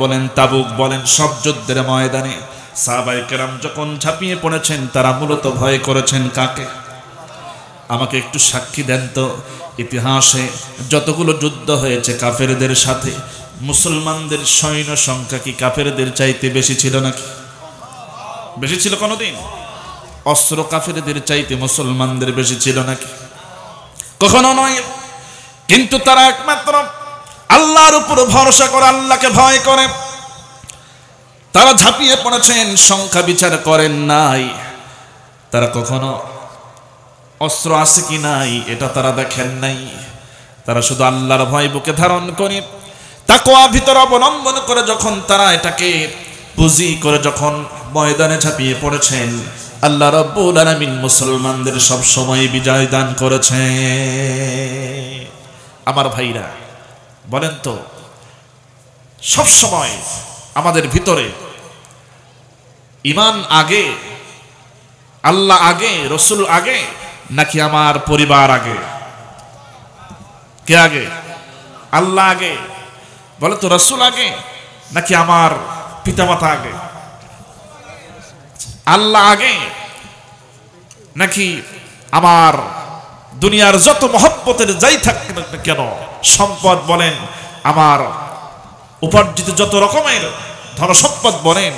বলেন, তাবুক বলেন, সব যুদ্ধের ময়দানে সাহাবায়ে কেরাম যখন ঝাঁপিয়ে পড়েছেন তারা মূলত ভয় করেছেন কাকে? আমাকে একটু সাক্ষী দেন তো, ইতিহাসে যতগুলো যুদ্ধ হয়েছে কাফেরদের সাথে, মুসলমানদের সৈন্য সংখ্যা কি কাফেরদের চাইতে বেশি ছিল নাকি? বেশি ছিল কোনোদিন? অস্ত্র কাফেরদের চাইতে মুসলমানদের বেশি ছিল নাকি? কখনো নয়। কিন্তু তারা একমাত্র আল্লাহর উপর ভরসা করে, আল্লাহকে ভয় করে তারা ঝাঁপিয়ে পড়েছেন, সংখ্যা বিচার করেন নাই। তারা কখনো অস্ত্র আছে কি নাই এটা তারা দেখেন নাই। তারা শুধু আল্লাহর ভয় বুকে ধারণ করে তাকওয়া ভিতর অবলম্বন করে যখন তারা এটাকে পুঁজি করে যখন ময়দানে ঝাঁপিয়ে পড়েছেন, আল্লাহ রাব্বুল আলামিন মুসলমানদের সব সময় বিজয় দান করেছে। আমার ভাইরা বলেন তো, সব সময় আমাদের ভিতরে ঈমান আগে, আল্লাহ আগে, রাসূল আগে, নাকি আমার পরিবার আগে? কে আগে? আল্লাহ আগে? বলে তো রাসূল আগে নাকি আমার পিতামাতা আগে? আল্লাহ আগে নাকি আমার দুনিয়ার যত মহব্বতের যাই থাক না কেন, সম্পদ বলেন, আমার উপার্জিত যত রকমের ধনসম্পদ বলেন,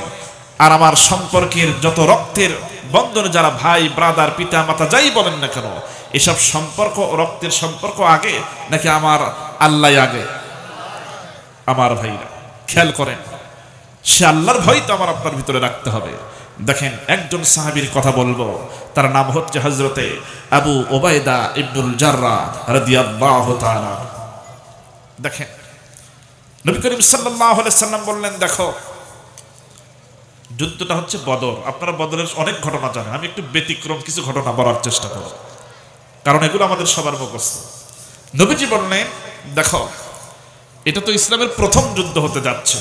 আর আমার সম্পর্কের যত রক্তের বন্ধনে যারা ভাই ব্রাদার পিতা মাতা যাই বলেন না কেন, এসব সম্পর্ক রক্তের সম্পর্ক আগে নাকি আমার আল্লাহ আগে? আমার ভাইরা খেয়াল করেন, সে আল্লাহর ভয় তো আমার আপনার ভিতরে রাখতে হবে। দেখেন একজন সাহাবীর কথা বলবো, তার নাম হচ্ছে হযরতে আবু উবাইদা ইবনুল জাররাহ রাদিয়াল্লাহু তাআলা। দেখেন নবী করিম সাল্লাল্লাহু আলাইহি সাল্লাম বললেন, দেখো যুদ্ধটা হচ্ছে বদর। আপনারা বদরের অনেক ঘটনা জানেন, আমি একটু ব্যতিক্রম কিছু ঘটনা বলার চেষ্টা করব, কারণ এগুলো আমাদের সবার মুখস্থ। নবীজি বললেন, দেখো এটা তো ইসলামের প্রথম যুদ্ধ হতে যাচ্ছে।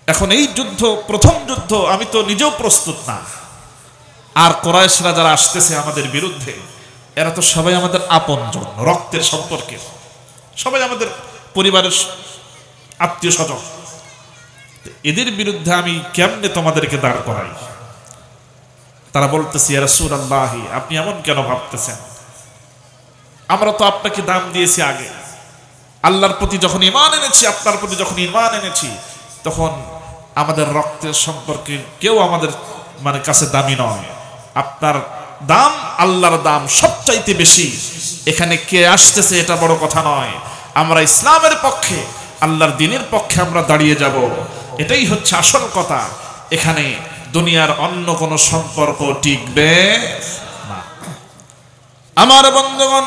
এখন এই যুদ্ধ প্রথম যুদ্ধ, আমি তো নিজেও প্রস্তুত না, আর কুরাইশরা যারা আসতেছে আমাদের বিরুদ্ধে, এরা তো সবাই আমাদের আপনজন, রক্তের সম্পর্কের, সবাই আমাদের পরিবারের আত্মীয় স্বজন। এদের বিরুদ্ধে আমি কেমনে তোমাদেরকে দাঁড় করাই? তারা বলতেছে, ইয়া রাসূলুল্লাহ, আপনি এমন কেন ভাবতেছেন? আমরা তো আপনাকে দাম দিয়েছি আগে, আল্লাহর প্রতি যখন ঈমান এনেছি, আপনার প্রতি যখন ঈমান এনেছি, তখন আমাদের রক্তের সম্পর্কে কেউ আমাদের কাছে দামি নয়। আপনার দাম, আল্লাহর দাম সবচাইতে বেশি। এখানে কে আসতেছে এটা বড় কথা নয়, আমরা ইসলামের পক্ষে, আল্লাহর দ্বীনের পক্ষে আমরা দাঁড়িয়ে যাব, এটাই হচ্ছে আসল কথা। এখানে দুনিয়ার অন্য কোনো সম্পর্ক টিকবে না। আমার বন্ধুগণ,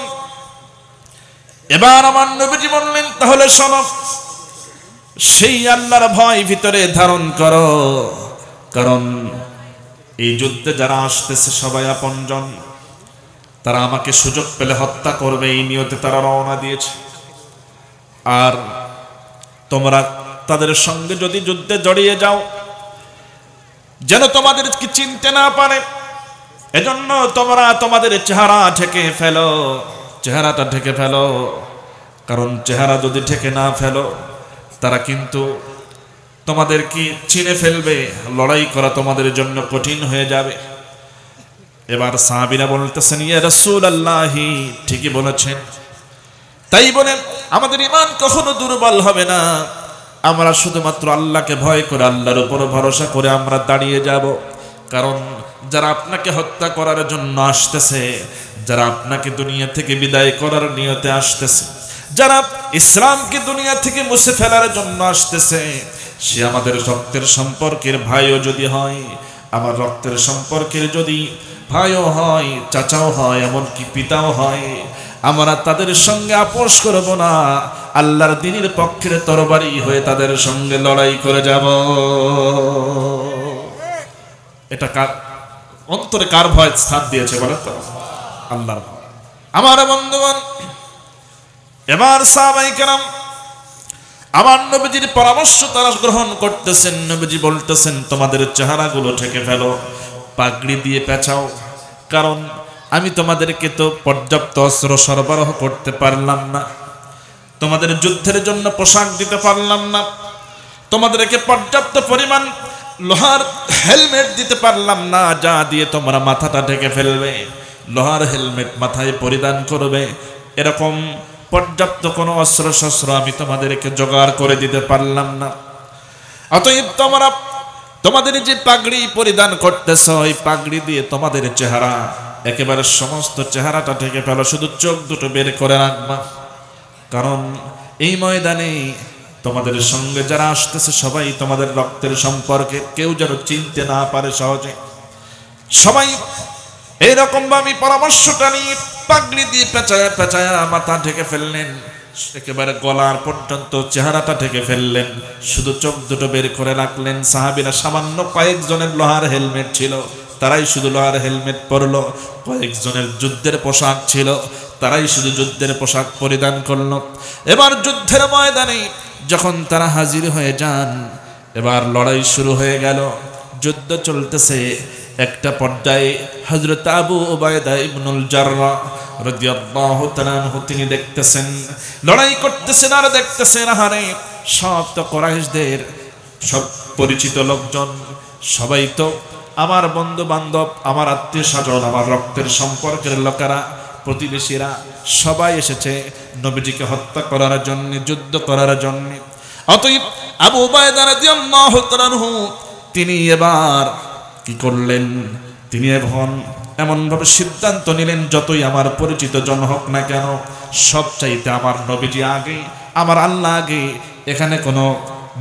এবার আমার নবীজি বললেন, তাহলে শোনো, সেই আল্লাহর ভয় ভিতরে ধারণ করো, কারণ এই যুদ্ধে যারা আসতেছে সবাই আপনজন, তারা আমাকে সুযোগ পেলে হত্যা করবে, এই নিয়তে তারা রওনা দিয়েছে। আর তোমরা তাদের সঙ্গে যদি যুদ্ধে জড়িয়ে যাও, যেন তোমাদেরকে চিনতে না পারে, এজন্য তোমরা তোমাদের চেহারা ঢেকে ফেলো, চেহারাটা ঢেকে ফেলো, কারণ চেহারা যদি ঢেকে না ফেলো, তারা কিন্তু তোমাদেরকে চিনে ফেলবে, লড়াই করা তোমাদের জন্য কঠিন হয়ে যাবে। এবার সাহাবীরা বলতেছেন, ইয়া রাসূলুল্লাহ, ঠিকই বলেছেন। তাই বলে আমাদের ঈমান কখনো দুর্বল হবে না, আমরা শুধুমাত্র আল্লাহকে ভয় করে, আল্লাহর উপর ভরসা করে আমরা দাঁড়িয়ে যাব। কারণ যারা আপনাকে হত্যা করার জন্য আসতেছে, যারা আপনাকে দুনিয়া থেকে বিদায় করার নিয়তে আসতেছে, যারা ইসলামকে দুনিয়া থেকে মুছে ফেলার জন্য আসতেছে, সে আমাদের রক্তের সম্পর্কের ভাইও যদি হয়, আমার রক্তের সম্পর্কের যদি ভাইও হয়, চাচাও হয়, এমনকি পিতাও হয়, আমরা তাদের সঙ্গে আপোষ করব না, আল্লাহর দ্বীনের পক্ষের তরবারি হয়ে তাদের সঙ্গে লড়াই করে যাব। এটা কার অন্তরে, কার ভয় স্থান দিয়েছে বলেন তো? আল্লাহর ভয়। আমার বন্ধুগণ, এবার সাহাবায়ে কেরাম আমার নবীজির পরামর্শ তারা গ্রহণ করতেছেন। নবীজি বলতেছেন, তোমাদের চেহারাগুলো ঢেকে ফেলো, পাগড়ি দিয়ে পেঁচাও, কারণ আমি তোমাদেরকে তো পর্যাপ্ত অস্ত্র সরবরাহ করতে পারলাম না। তোমাদের যুদ্ধের জন্য পোশাক দিতে পারলাম না, তোমাদেরকে পর্যাপ্ত পরিমাণ লোহার হেলমেট দিতে পারলাম না, যা দিয়ে তোমরা মাথাটা ঢেকে ফেলবে, লোহার হেলমেট মাথায় পরিধান করবে, এরকম পর্যাপ্ত কোনো অস্ত্র শস্ত্র আমি তোমাদেরকে জোগাড় করে দিতে পারলাম না। অতএব তোমরা তোমাদের যে পাগড়ি পরিধান করতেছ, ওই পাগড়ি দিয়ে তোমাদের চেহারা একেবারে সমস্ত চেহারাটা ঢেকে ফেলো, শুধু চোখ দুটো বের করে রাখবা। কারণ এই ময়দানে তোমাদের সঙ্গে যারা আসতেছে সবাই তোমাদের রক্তের সম্পর্কে, কেউ যেন চিনতে না পারে সহজে। সবাই এইরকম ভাবে পরামর্শটা নিয়ে পাগড়ি দিয়ে পেঁচায়া পেঁচায়া মাথা ঢেকে ফেললেন, একেবারে গলার পর্যন্ত চেহারাটা ঢেকে ফেললেন, শুধু চোখ দুটো বের করে রাখলেন। সাহাবীরা সামান্য কয়েকজনের লোহার হেলমেট ছিল, তারাই শুধু লোহার হেলমেট পরলো, কয়েকজনের যুদ্ধের পোশাক ছিল, তারাই শুধু যুদ্ধের পোশাক পরিধান করলো। এবার যুদ্ধের ময়দানে যখন তারা হাজির হয়ে যান, এবার লড়াই শুরু হয়ে গেল, যুদ্ধ চলতেছে। একটা পর্যায়ে হযরত আবু উবাইদা ইবনুল জাররাহ রাদিয়াল্লাহু তাআলা আনহু তিনি দেখতেছেন লড়াই করতেছেন, আর দেখতেছেন আহারে সব তো কুরাইশদের সব পরিচিত লোকজন, সবাই তো আমার বন্ধু বান্ধব, আমার আত্মীয় স্বজন, আমার রক্তের সম্পর্কের লোকেরা, প্রতিবেশীরা সবাই এসেছে নবীজিকে হত্যা করার জন্য, যুদ্ধ করার জন্য। অতএব আবু উবাইদা রাদিয়াল্লাহু তাআলা আনহু তিনি এবার কি করলেন, তিনি এখন এমনভাবে সিদ্ধান্ত নিলেন, যতই আমার পরিচিত জন হোক না কেন, সব চাইতে আমার নবীজি আগে, আমার আল্লাহ আগে। এখানে কোনো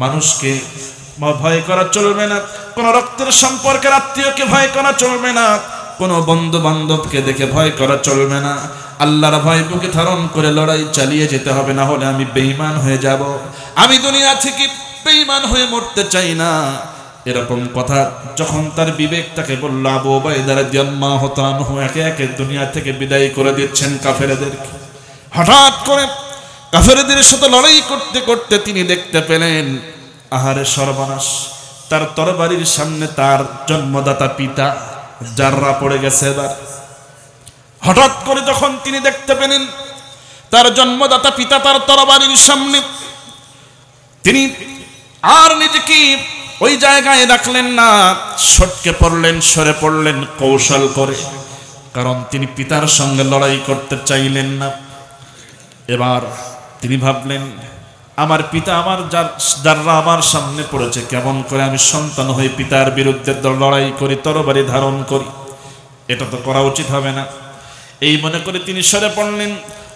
মানুষকে ভয় করা চলবে না, কোনো রক্তের সম্পর্কের আত্মীয়কে ভয় করা চলবে না, কোনো বন্ধু বান্ধবকে দেখে ভয় করা চলবে না। আল্লাহর ভয় বুকে ধারণ করে লড়াই চালিয়ে যেতে হবে, না হলে আমি বেঈমান হয়ে যাব, আমি দুনিয়া থেকে বেঈমান হয়ে মরতে চাই না। এরকম কথা যখন তার বিবেক তাকে বলল, আবু উবাইদা রাদিয়াল্লাহু তাআলা আনহু একে একে দুনিয়া থেকে বিদায় করে দিচ্ছেন কাফেরদেরকে। হঠাৎ করে কাফেরদের সাথে লড়াই করতে করতে তিনি দেখতে পেলেন, আহারে সর্বনাশ, তার তরবারির সামনে তার জন্মদাতা পিতা জাররা পড়ে গেছে। এবার হঠাৎ করে যখন তিনি দেখতে পেলেন তার জন্মদাতা পিতা তার তরবারির সামনে, তিনি আর নিজেকে ওই জায়গায় রাখলেন না, সটকে পড়লেন, সরে পড়লেন কৌশল করে, কারণ তিনি পিতার সঙ্গে লড়াই করতে চাইলেন না। এবার তিনি ভাবলেন, আমার পিতা, আমার জাররা আমার সামনে পড়েছে, কেমন করে আমি সন্তান হয়ে পিতার বিরুদ্ধে লড়াই করি, তরবারি ধারণ করি, এটা তো করা উচিত হবে না। এই মনে করে তিনি সরে পড়লেন।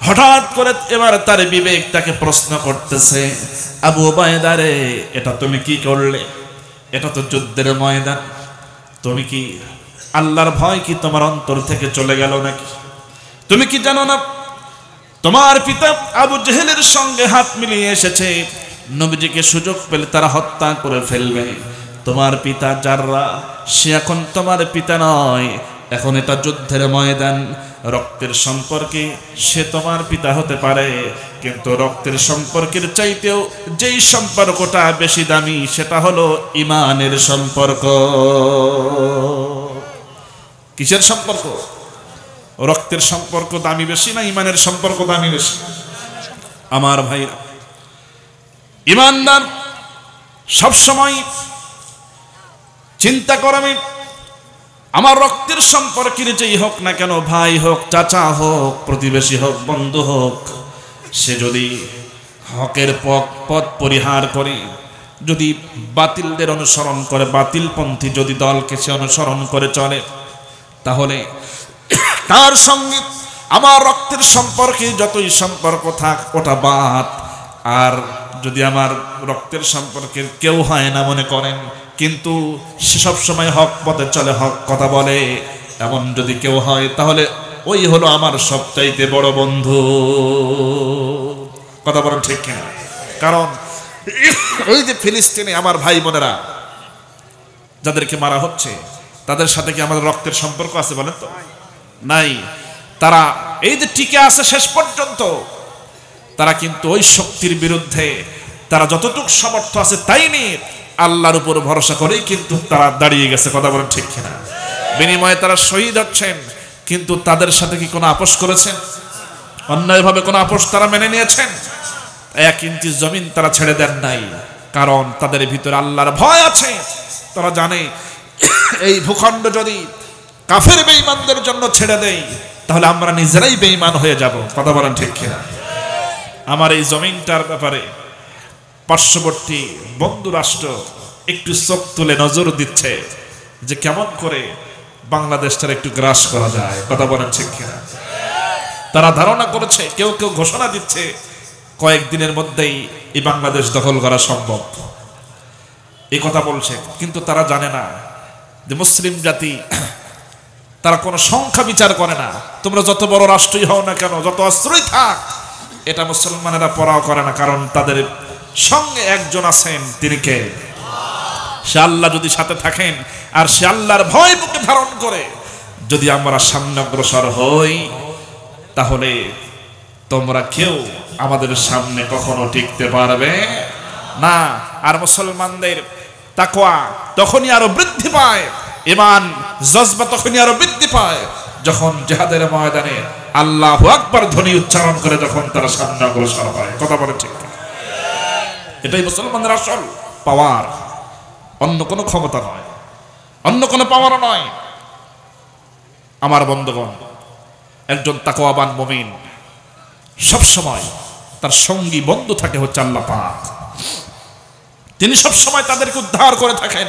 হঠাৎ করে এবার তার বিবেক তাকে প্রশ্ন করতেছে, আবু উবাইদা রে, এটা তুমি কি করলে? এটা তো যুদ্ধের ময়দান, তুমি কি আল্লাহর ভয় কি তোমার অন্তর থেকে চলে গেল নাকি? তুমি কি জানো না তোমার পিতা আবু জেহেলের সঙ্গে হাত মিলিয়ে এসেছে, নবীজিকে সুযোগ পেলে তারা হত্যা করে ফেলবে। তোমার পিতা জাররা, সে এখন তোমার পিতা নয়, এখন এটা যুদ্ধের ময়দান। রক্তের সম্পর্কে সে তোমার পিতা হতে পারে, কিন্তু রক্তের সম্পর্কের চাইতেও যেই সম্পর্কটা বেশি দামি, সেটা হলো ঈমানের সম্পর্ক। কিসের সম্পর্ক? রক্তের সম্পর্ক দামি বেশি না ঈমানের সম্পর্ক দামি বেশি? আমার ভাইরা, ঈমানদার সবসময় চিন্তা করবে, আমার রক্তের সম্পর্কের যেই হোক না কেন, ভাই হোক, চাচা হোক, প্রতিবেশী হোক, বন্ধু হোক, সে যদি হকের পথ পরিহার করে, যদি বাতিলদের অনুসরণ করে, বাতিলপন্থী যদি দলকে সে অনুসরণ করে চলে, তাহলে তার সঙ্গে আমার রক্তের সম্পর্কে যতই সম্পর্ক থাক ওটা বাদ। আর যদি আমার রক্তের সম্পর্কের কেউ হয় না মনে করেন, কিন্তু সে সবসময় হক পথে চলে, হক কথা বলে, এমন যদি কেউ হয়, তাহলে ওই হলো আমার সবচাইতে বড় বন্ধু। কথা বলেন ঠিক কিনা? কারণ ওই যে ফিলিস্তিনে আমার ভাই বোনেরা যাদেরকে মারা হচ্ছে, তাদের সাথে কি আমাদের রক্তের সম্পর্ক আছে বলেন তো? নাই। তারা এই যে টিকে আছে শেষ পর্যন্ত, তারা কিন্তু ওই শক্তির বিরুদ্ধে তারা যতটুকু সামর্থ্য আছে তাই নিয়ে আল্লাহর উপর ভরসা করেই কিন্তু তারা দাঁড়িয়ে গেছে। কথা বলেন ঠিক কিনা? বিনিময়ে তারা শহীদ হচ্ছেন, কিন্তু তাদের সাথে কি কোনো আপোষ করেছেন? অন্যায়ভাবে কোনো আপোষ তারা মেনে নিয়েছেন? 1 ইঞ্চি জমিন তারা ছেড়ে দেন নাই, কারণ তাদের ভিতরে আল্লাহর ভয় আছে। তারা জানে এই ভূখণ্ড যদি কাফের বেঈমানদের জন্য ছেড়ে দেই তাহলে আমরা নিজেরাই বেঈমান হয়ে যাব। কথা বলেন ঠিক কিনা? আমার এই জমিনটার ব্যাপারে পার্শ্ববর্তী বন্ধু রাষ্ট্র একটু চোখ তুলে নজর দিচ্ছে যে কেমন করে বাংলাদেশটার একটু গ্রাস করা যায়। কথা বলেন ঠিক কিনা? তারা ধারণা করেছে, কেউ কেউ ঘোষণা দিচ্ছে কয়েকদিনের মধ্যেই এই বাংলাদেশ দখল করা সম্ভব, এই কথা বলছে। কিন্তু তারা জানে না যে মুসলিম জাতি তারা কোনো সংখ্যা বিচার করে না। তোমরা যত বড় রাষ্ট্রই হও না কেন, যত অস্ত্রই থাক, এটা মুসলমানেরা পরাও করে না, কারণ তাদের সঙ্গে একজন আছেন, তিনি কে? সে আল্লাহ। যদি সাথে থাকেন আর সে আল্লাহর ভয় বুকে ধারণ করে যদি আমরা সামনে অগ্রসর হই, তাহলে তোমরা কেউ আমাদের সামনে কখনো টিকতে পারবে না। আর মুসলমানদের তাকওয়া তখনই আরো বৃদ্ধি পায়, ঈমান জজবা তখনই আরো বৃদ্ধি পায় যখন জিহাদের ময়দানে আল্লাহু আকবার ধ্বনি উচ্চারণ করে যখন তারা সামনে অগ্রসর হয়। কথা বলে ঠিক? এটাই মুসলমানদের আসল পাওয়ার, অন্য কোনো ক্ষমতা নয়, অন্য কোনো পাওয়ার নয়। আমার বন্ধুগণ, একজন তাকওয়াবান মুমিন সবসময় তার সঙ্গী বন্ধু থাকে হচ্ছে আল্লাহ পাক। তিনি সবসময় তাদেরকে উদ্ধার করে থাকেন,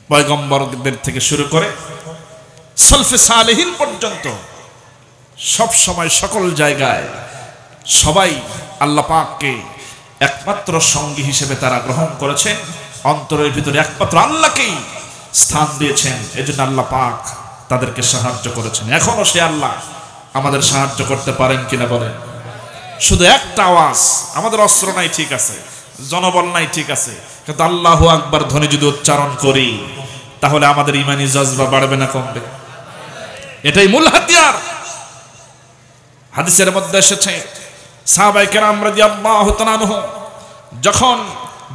পয়গম্বরদের থেকে শুরু করে সালফে সালেহিন পর্যন্ত সব সময় সকল জায়গায় সবাই আল্লাহ পাককে একমাত্র সঙ্গী হিসেবে তারা গ্রহণ করেছেন। অন্তরের ভিতরে একমাত্র আল্লাহকেই স্থান দিয়েছেন। এজন্য আল্লাহ পাক তাদেরকে সাহায্য করেছেন। এখনো সে আল্লাহ আমাদের সাহায্য করতে পারেন কিনা বলেন? শুধু একটা আওয়াজ, আমাদের অস্ত্র নাই ঠিক আছে, জনবল নাই ঠিক আছে, কিন্তু আল্লাহু আকবার ধ্বনি যদি উচ্চারণ করি তাহলে আমাদের ইমানি জজবা বাড়বে না কমবে? এটাই মূল হাতিয়ার। হাদিসের মধ্যে এসেছে সাহাবায়ে কেরাম রাদিয়াল্লাহু তাআলা আনহুম যখন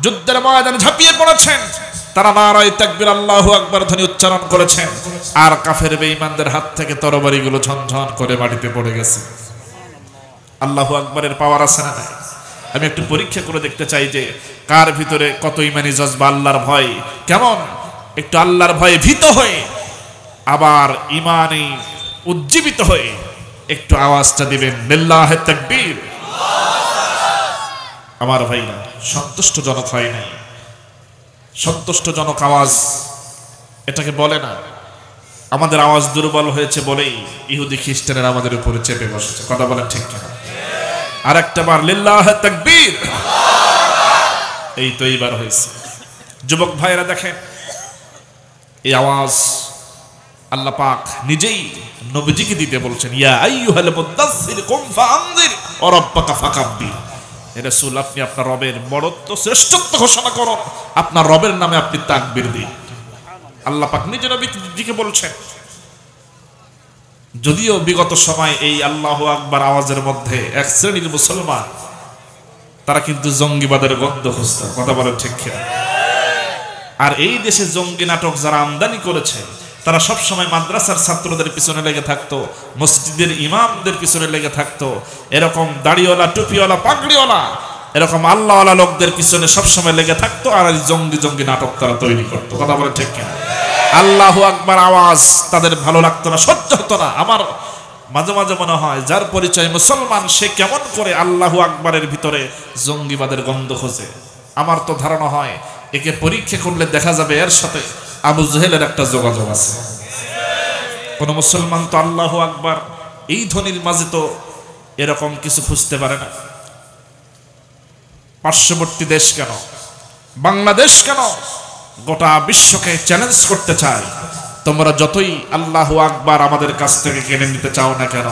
যুদ্ধের ময়দানে ঝাঁপিয়ে পড়েছেন, তারা নারায়ে তাকবীর আল্লাহু আকবার ধ্বনি উচ্চারণ করেছেন, আর কাফের বেঈমানদের হাত থেকে তরবারিগুলো ঝনঝন করে মাটিতে পড়ে গেছে। আল্লাহু আকবারের পাওয়ার আছে না? আমি একটু পরীক্ষা করে দেখতে চাই যে কার ভিতরে কত ইমানি জজবা, আল্লাহর ভয় কেমন। একটু আল্লাহর ভয়ে ভীত হয়ে আবার ইমানে উজ্জীবিত হয়ে একটু আওয়াজটা দিবেন, লিল্লাহি তাকবীর। আমার ভাইরা, সন্তুষ্টজনক হয় নাই। সন্তুষ্টজনক আওয়াজ এটাকে বলে না। আমাদের আওয়াজ দুর্বল হয়েছে বলেই ইহুদি খ্রিস্টানেরা আমাদের উপরে চেপে বসেছে। কথা বলেন ঠিক কিনা? আর একটা বার লিল্লাহি তাকবীর। এই তো এইবার হয়েছে। যুবক ভাইরা দেখেন, এই আওয়াজ আল্লাহ পাক নিজেই নবীজিকে দিতে বলছেন, ইয়া আইয়ুহাল মুদাসসির কুম ফাআনজির ওয়া রাব্বাকা ফাকাব্বির। হে রাসূল, আপনি আপনার রবের বড়ত্ব শ্রেষ্ঠত্ব ঘোষণা করুন, আপনার রবের নামে আপনি তাকবীর দিন। আল্লাহ পাক নিজে নবীজিকে বলছেন। যদিও বিগত সময় এই আল্লাহু আকবার আওয়াজের মধ্যে এক শ্রেণীর মুসলমান তারা কিন্তু জঙ্গিবাদের গন্ধ খুঁজত। কথা বলেন ঠিক কিনা? আর এই দেশে জঙ্গি নাটক যারা আমদানি করেছে তারা সব সময় মাদ্রাসার ছাত্রদের পিছনে লেগে থাকতো, মসজিদের ইমামদের পিছনে লেগে থাকতো, এরকম দাড়িওয়ালা, টুপিওয়ালা, পাগড়িওয়ালা, এরকম আল্লাহওয়ালা লোকদের পিছনে সব সময় লেগে থাকতো, আর জঙ্গি জঙ্গি নাটক তারা তৈরি করতো। কথা বলে ঠিক কিনা? আল্লাহু আকবার আওয়াজ তাদের ভালো লাগতো না, সহ্য হতো না। আমার মাঝে মাঝে মনে হয় যার পরিচয় মুসলমান সে কেমন করে আল্লাহু আকবারের ভিতরে জঙ্গিবাদের গন্ধ খোঁজে। আমার তো ধারণা হয় একে পরীক্ষা করলে দেখা যাবে এর সাথে আবু জেহেলের একটা যোগাযোগ আছে। কোন মুসলমান তো আল্লাহু আকবার এই ধ্বনির মাঝে তো এরকম কিছু খুঁজতে পারে না। পার্শ্ববর্তী দেশ কেন, বাংলাদেশ কেন, গোটা বিশ্বকে চ্যালেঞ্জ করতে চায়, তোমরা যতই আল্লাহু আকবার আমাদের কাছ থেকে কেড়ে নিতে চাও না কেন,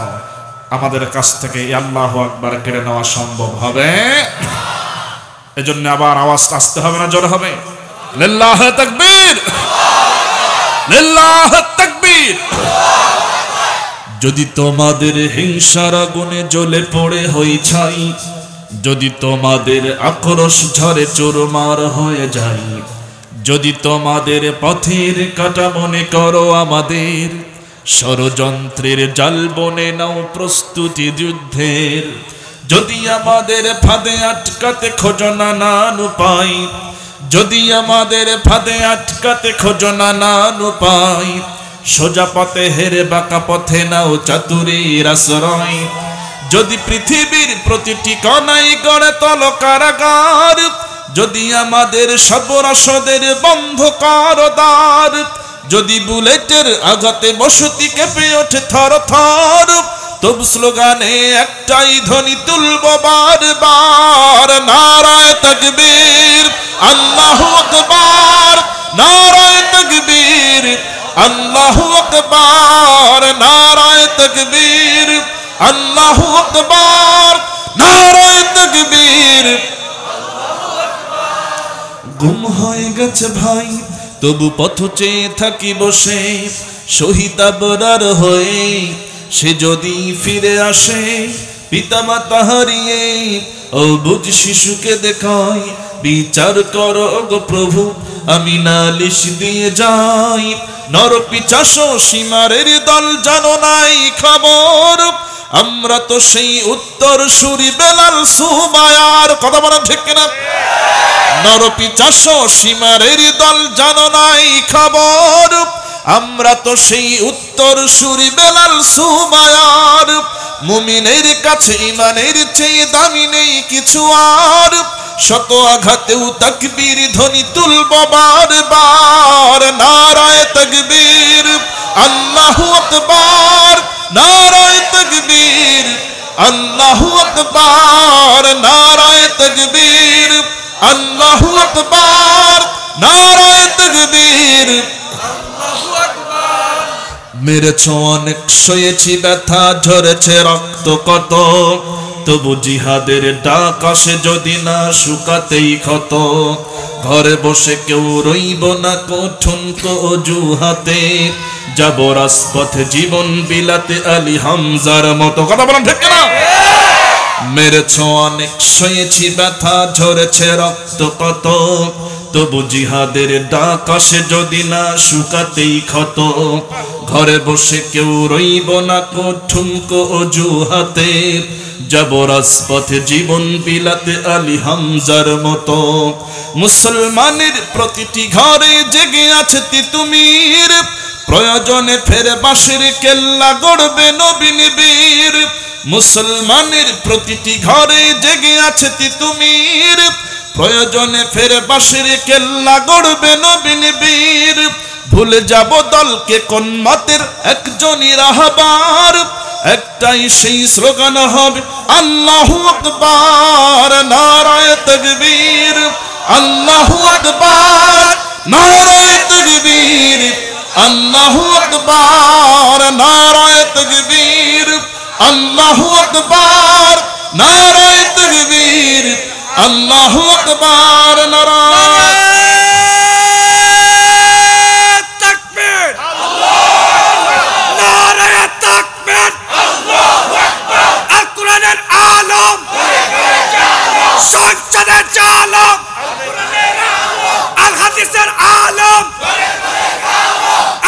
আমাদের কাছ থেকে এই আল্লাহু আকবার কেড়ে নেওয়া সম্ভব হবে। এজন্য আবার আওয়াজটা আসতে হবে না, জোরে হবে, লিল্লাহি তাকবীর, লিল্লাহি তাকবীর। যদি তোমাদের হিংসার আগুনে জ্বলে পড়ে হই ছাই, যদি তোমাদের আক্রোশ ঝরে চুরমার হয়ে যায়, যদি তোমাদের পথের কাটা মনে করো আমাদের, ষড়যন্ত্রের জাল বনে নাও প্রস্তুতি যুদ্ধের, যদি আমাদের ফাঁদে আটকাতে খোঁজো নানান উপায়, যদি আমাদের ফাঁদে আটকাতে খোঁজো নানান উপায়, সোজা পথে হেরে বাঁকা পথে নাও চাতুরীর আশ্রয়। যদি পৃথিবীর প্রতিটি কণাই গড়ে তল কারাগার, যদি আমাদের সর্বরসদের বন্ধ করো দ্বার, যদি বুলেটের আঘাতে বসতি কেঁপে ওঠে থর থর, তবু স্লোগানে একটাই ধ্বনি তুলব বারবার, নারায়ে তাকবীর আল্লাহু আকবার, নারায়ে তাকবীর আল্লাহু আকবার, নারায়ে তাকবীর আল্লাহু আকবার, নারায়ে তাকবীর। গুম হয়ে গেছে ভাই তবু পথ চেয়ে থাকি বসে, শহীদ আবরার হয়ে সে যদি ফিরে আসে, পিতা মাতা হারিয়ে অবুঝ শিশুকে দেখায়, বিচার করো গো প্রভু আমি নালিশ দিয়ে যাই। নরপিশাচ সীমারের দল জানো নাই খবর, আমরা তো সেই উত্তর সুরি বেলাল সুমায়ার, কথা বলেন ঠিক কিনা? নরপিশাচ সীমারের দল জানো নাই খবর, আমরা তো সেই উত্তর সুরি বেলাল সুমায়ার। মুমিনের কাছে ইমানের চেয়ে দামি নেই কিছু আর, শত আঘাতেও তাকবীর ধ্বনি তুলব বারবার, নারায়ে তাকবীর আল্লাহু আকবার, নারায়ে তাকবীর আল্লাহু আকবার, নারায়ে তাকবীর আল্লাহু আকবার, নারায়ে তাকবীর। মেরেছ অনেক, সয়েছি ব্যথা, ঝরেছে রক্ত কত, তবু জিহাদের ডাক আসে যদি না শুকাতেই ক্ষত। ঘরে বসে কেউ রইব না কঠোর অজুহাতে, যাব রাজপথে জীবন বিলাতে আলী হামজার মতো, কথা বলেন ঠিক না? মেরেছ অনেক, সয়েছি ব্যথা, ঝরেছে রক্ত কত, তবু জিহাদের ডাক আসে যদি না শুকাতেই ক্ষত। ঘরে বসে কেউ রইব না কঠোর অজুহাতে, যাব রাজপথে জীবন বিলাতে আলী হামজার মতো। মুসলমানের প্রতিটি ঘরে জেগে আছে তিতুমির, প্রয়োজনে ফেরে বাঁশের কেল্লা গড়বে নবীন বীর। মুসলমানের প্রতিটি ঘরে জেগে আছে তিতুমির, প্রয়োজনে ফেরে বাঁশের কেল্লা গড়বে নবীন বীর। ভুলে যাব দলকে কোন মতের একজনই রাহবার, একটাই সেই স্লোগান হবে আল্লাহু আকবার, নারায়ে তাকবীর আল্লাহু আকবার, নারায়ে তাকবীর আল্লাহু আকবার, নারায়ে তাকবীর আল্লাহু আকবার, নারায়ে তাকবীর আল্লাহু আকবার, নারায়ে তাকবীর নারায়ে তাকবীর আল্লাহু আকবার। আল কোরআনের আলম সংসদের জালম, আল হাদিসের আলম,